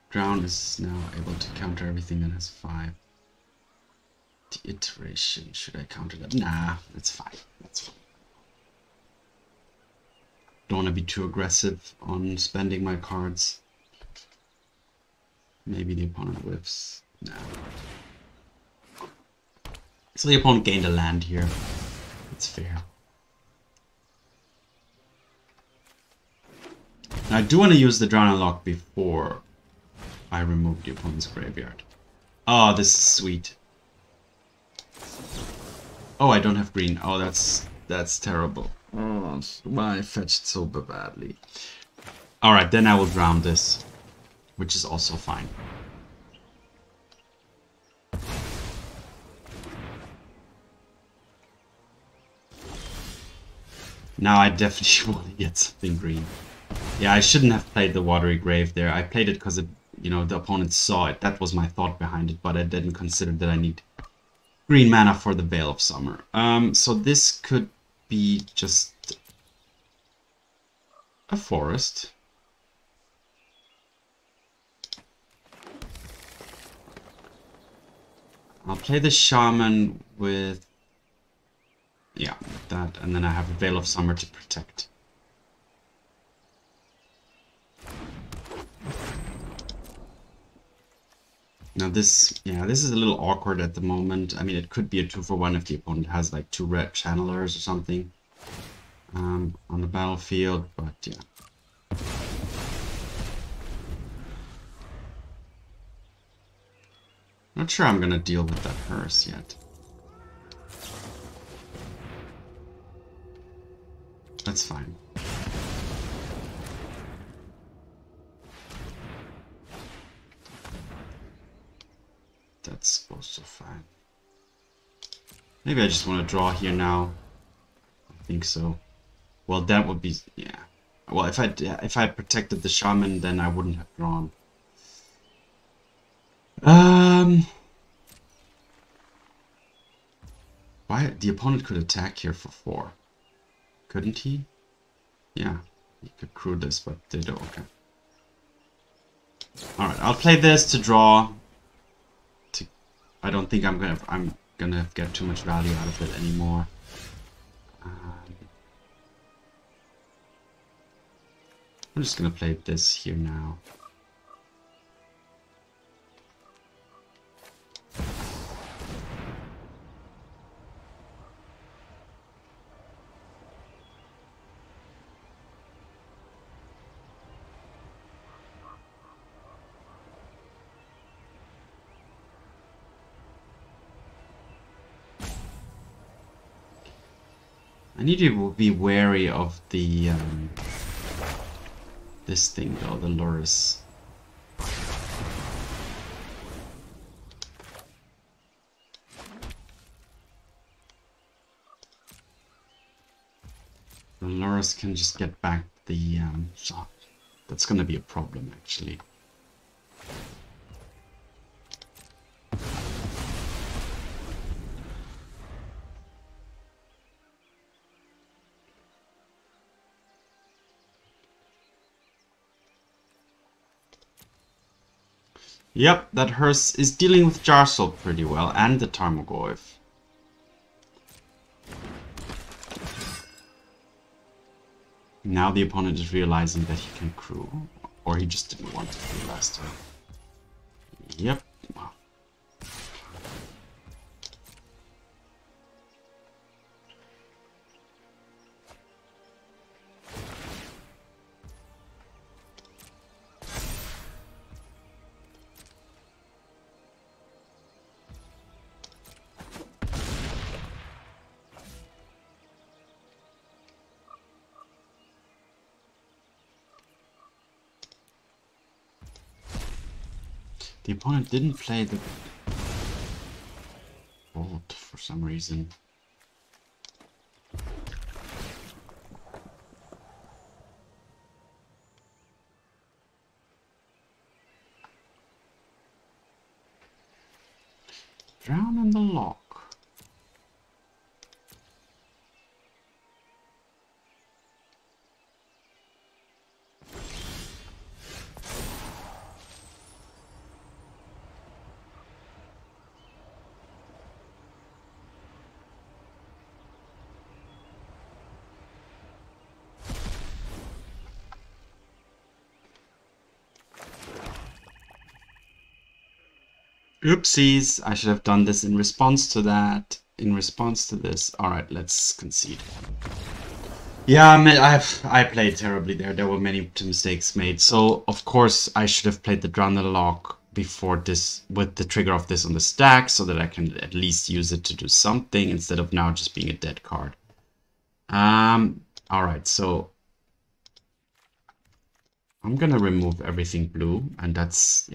Drown is now able to counter everything that has 5. The iteration, should I counter that? Nah, that's fine. That's fine. Don't want to be too aggressive on spending my cards. Maybe the opponent whiffs. Nah. So the opponent gained a land here. That's fair. Now I do want to use the Drown and Loch before I remove the opponent's graveyard. Oh, this is sweet. Oh, I don't have green. Oh, that's terrible. Oh, why I fetched so badly. Alright, then I will drown this, which is also fine. Now I definitely want to get something green. Yeah, I shouldn't have played the Watery Grave there. I played it because it, you know, the opponent saw it. That was my thought behind it, but I didn't consider that I need green mana for the Veil of Summer. So this could be just a forest. I'll play the Shaman with, yeah, that, and then I have a Veil of Summer to protect. Now this, yeah, this is a little awkward at the moment. I mean, it could be a 2-for-1 if the opponent has like 2 red channelers or something on the battlefield, but yeah. Not sure I'm gonna deal with that hearse yet. That's fine. That's also fine. Maybe I just want to draw here now. I think so. Well, that would be, yeah. Well, if I protected the Shaman, then I wouldn't have drawn. Why the opponent could attack here for 4, couldn't he? Yeah, he could crew this, but did okay. Alright, I'll play this to draw. I don't think I'm gonna get too much value out of it anymore. I'm just gonna play this here now. I need to be wary of the this thing though, the Lurrus. The Lurrus can just get back the shot. That's gonna be a problem actually. Yep, that Hearse is dealing with Jarsyl pretty well, and the Tarmogoyf. Now the opponent is realizing that he can crew, or he just didn't want to crew last time. Yep. The opponent didn't play the bolt for some reason. Drown in the Loch. Oopsies, I should have done this in response to that. In response to this. Alright, let's concede. Yeah, I played terribly there. There were many mistakes made. So, of course, I should have played the Drown in the Loch before this, with the trigger of this on the stack, so that I can at least use it to do something, instead of now just being a dead card. Alright, so I'm gonna remove everything blue, and that's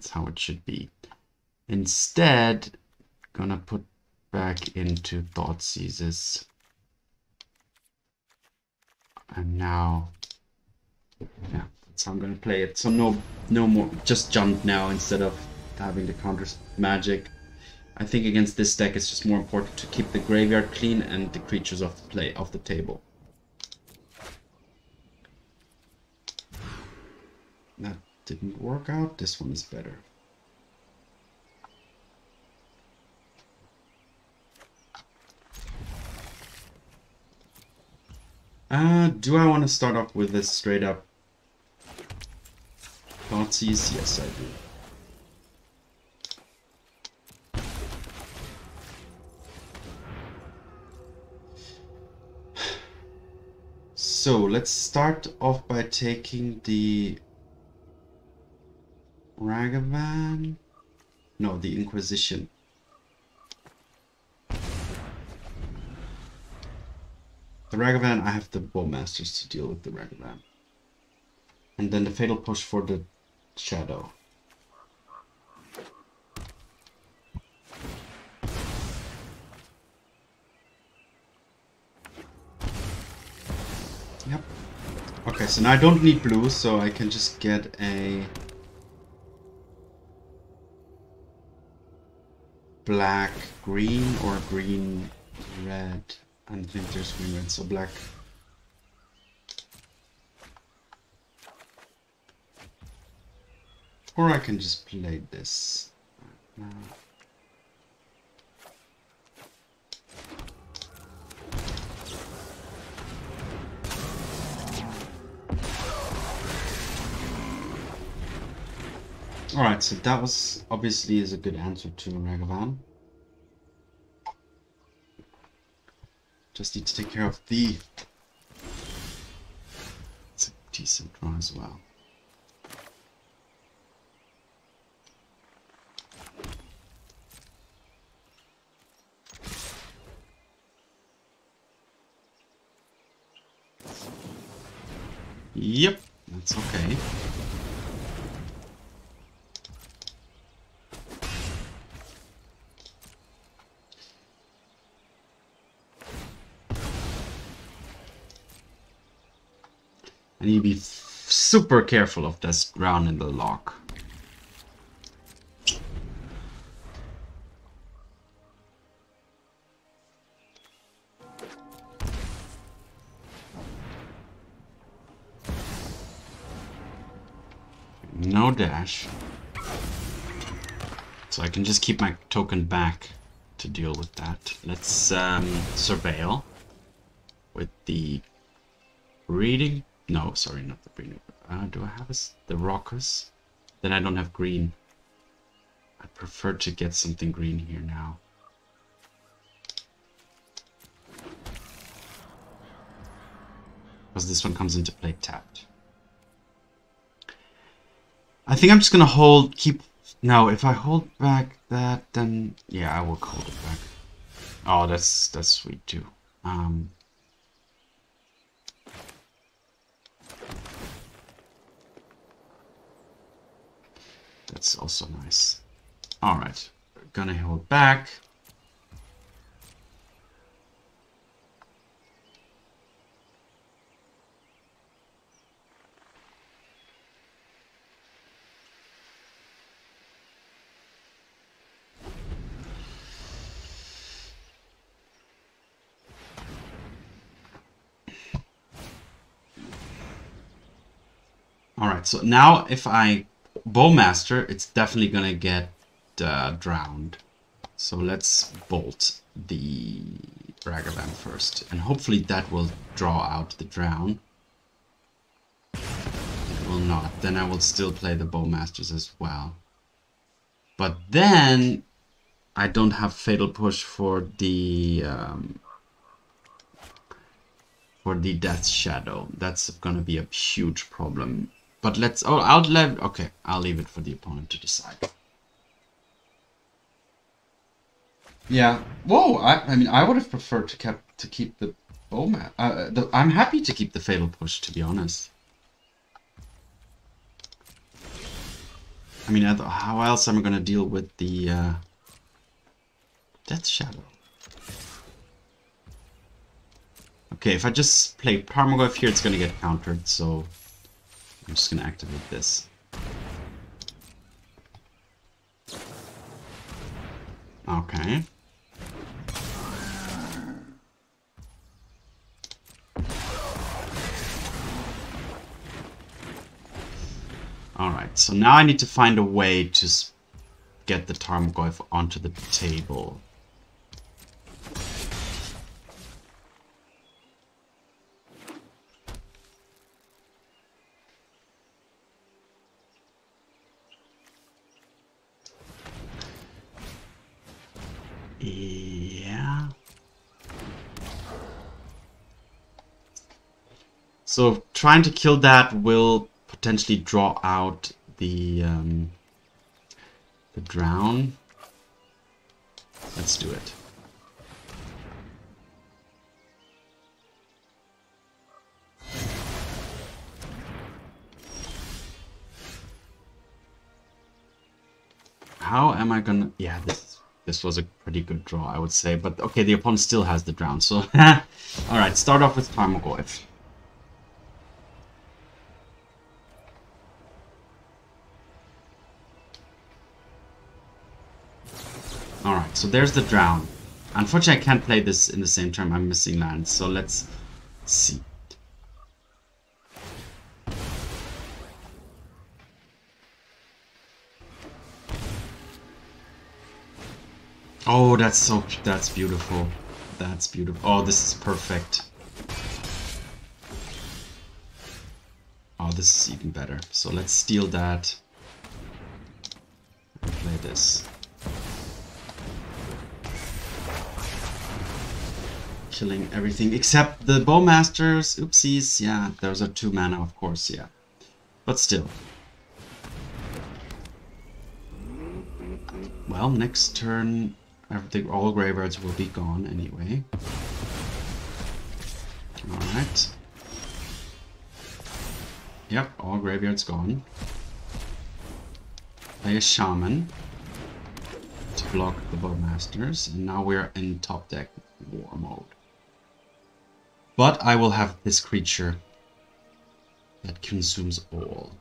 how it should be. Instead, gonna put back into Thoughtseizes. And now, yeah, that's how I'm gonna play it. So no more, just jump now instead of having the counter magic. I think against this deck it's just more important to keep the graveyard clean and the creatures off the table. That didn't work out. This one is better. Do I want to start off with this straight up Thoughtseize? Yes, I do. So let's start off by taking the Ragavan. No, the Inquisition. The Ragavan, I have the Bowmasters to deal with the Ragavan. And then the Fatal Push for the Shadow. Yep. Okay, so now I don't need blue, so I can just get a black-green or green-red. I think there's green red, so black. Or I can just play this. Alright, so that was obviously is a good answer to Ragavan. Just need to take care of the... It's a decent draw as well. Yep, that's okay. I need to be super careful of this ground in the Loch. No dash. So I can just keep my token back to deal with that. Let's surveil with the reading. No, sorry, not the green. Do I have the Raucous? Then I don't have green. I prefer to get something green here now. Because this one comes into play tapped. I think I'm just gonna keep... No, if I hold back that, then... Yeah, I will hold it back. Oh, that's sweet too. That's also nice. Alright, gonna hold back. Alright, so now if I Bowmaster, it's definitely gonna get drowned. So let's bolt the Ragavan first. And hopefully that will draw out the drown. It will not. Then I will still play the Bowmasters as well. But then I don't have Fatal Push for the Death Shadow. That's gonna be a huge problem. But let's... Oh, I'll leave it for the opponent to decide. Yeah. Whoa. I mean, I would have preferred to keep the Bowmaster. I'm happy to keep the Fatal Push, to be honest. I mean, how else am I going to deal with the Death Shadow? Okay, if I just play Tarmogoyf here, it's going to get countered, so... I'm just going to activate this. Okay. Alright, so now I need to find a way to get the Tarmogoyf onto the table. Yeah. So trying to kill that will potentially draw out the drown. Let's do it. How am I gonna... Yeah, this was a pretty good draw, I would say. But okay, the opponent still has the drown, so... Alright, start off with Tarmogoyf. Alright, so there's the drown. Unfortunately, I can't play this in the same turn. I'm missing lands, so let's see. Oh, that's beautiful. That's beautiful. Oh, this is perfect. Oh, this is even better. So let's steal that and play this. Killing everything except the Bowmasters. Oopsies. Yeah, those are 2 mana, of course, yeah. But still. Well, next turn, all graveyards will be gone anyway. Alright. Yep, all graveyards gone. Play a Shaman to block the Bowmasters, and now we're in top deck war mode. But I will have this creature that consumes all.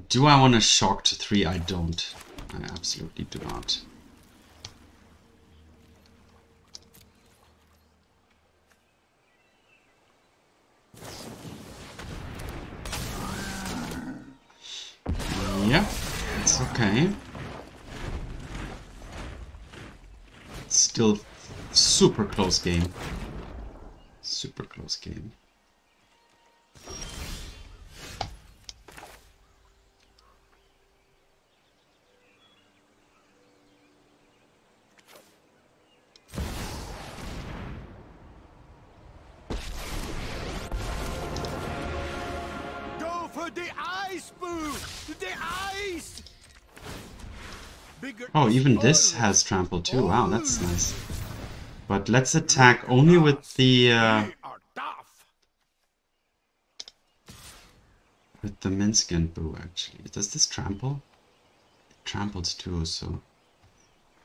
Do I want to shock to 3? I don't. I absolutely do not. Yeah, it's okay. Still super close game. Super close game. Oh, even this has trample too. Wow, that's nice. But let's attack only with the Minsc and Boo, actually. Does this trample? It tramples too, so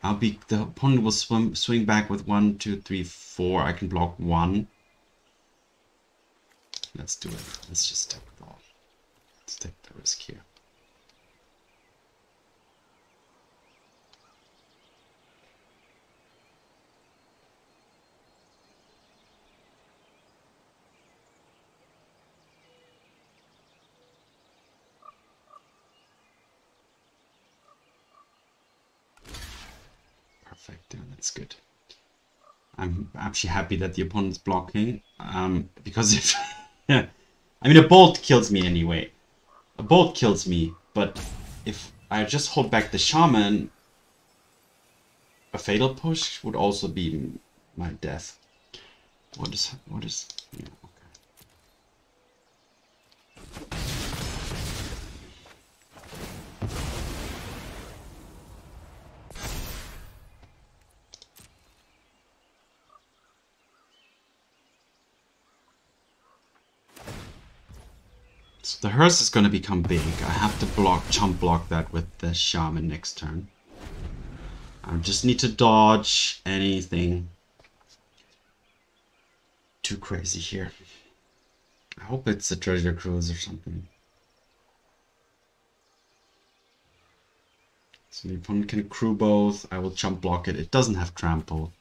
the opponent will swing back with 1, 2, 3, 4. I can block 1. Let's do it. Let's just take it all. Let's take the risk here. Perfect, yeah, that's good. I'm actually happy that the opponent's blocking, because if I mean, a bolt kills me anyway. A bolt kills me, but if I just hold back the Shaman, a fatal push would also be my death. What is yeah, okay. So the hearse is going to become big. I have to chump block that with the Shaman next turn. I just need to dodge anything too crazy here. I hope it's a treasure cruise or something. So the opponent can crew both. I will chump block it. It doesn't have trample.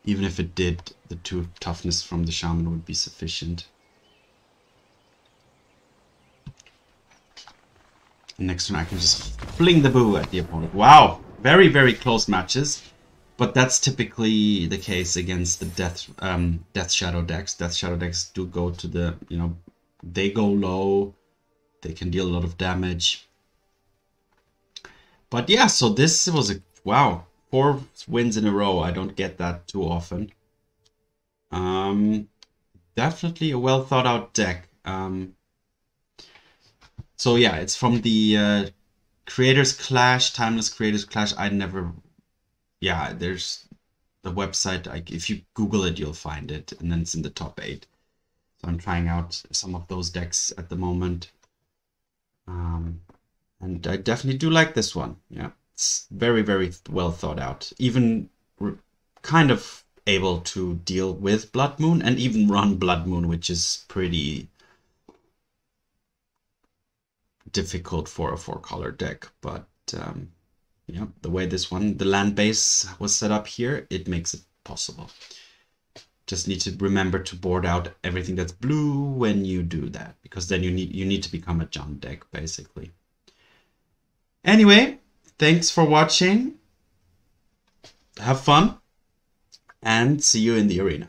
Even if it did, the 2 toughness from the Shaman would be sufficient. Next turn I can just fling the Boo at the opponent. Wow! Very, very close matches. But that's typically the case against the Death Shadow decks. Death Shadow decks do go to the, they go low. They can deal a lot of damage. But yeah, so this was wow, 4 wins in a row. I don't get that too often. Definitely a well thought out deck. So yeah, it's from the Creators Clash, Timeless Creators Clash. Yeah, there's the website. If you Google it, you'll find it, and then it's in the top 8. So I'm trying out some of those decks at the moment, and I definitely do like this one. Yeah, it's very, very well thought out. Even kind of able to deal with Blood Moon and even run Blood Moon, which is pretty difficult for a 4-color deck, but yeah, the way the land base was set up here, it makes it possible. Just need to remember to board out everything that's blue when you do that, because then you need to become a junk deck, basically. Anyway, thanks for watching. Have fun, and see you in the arena.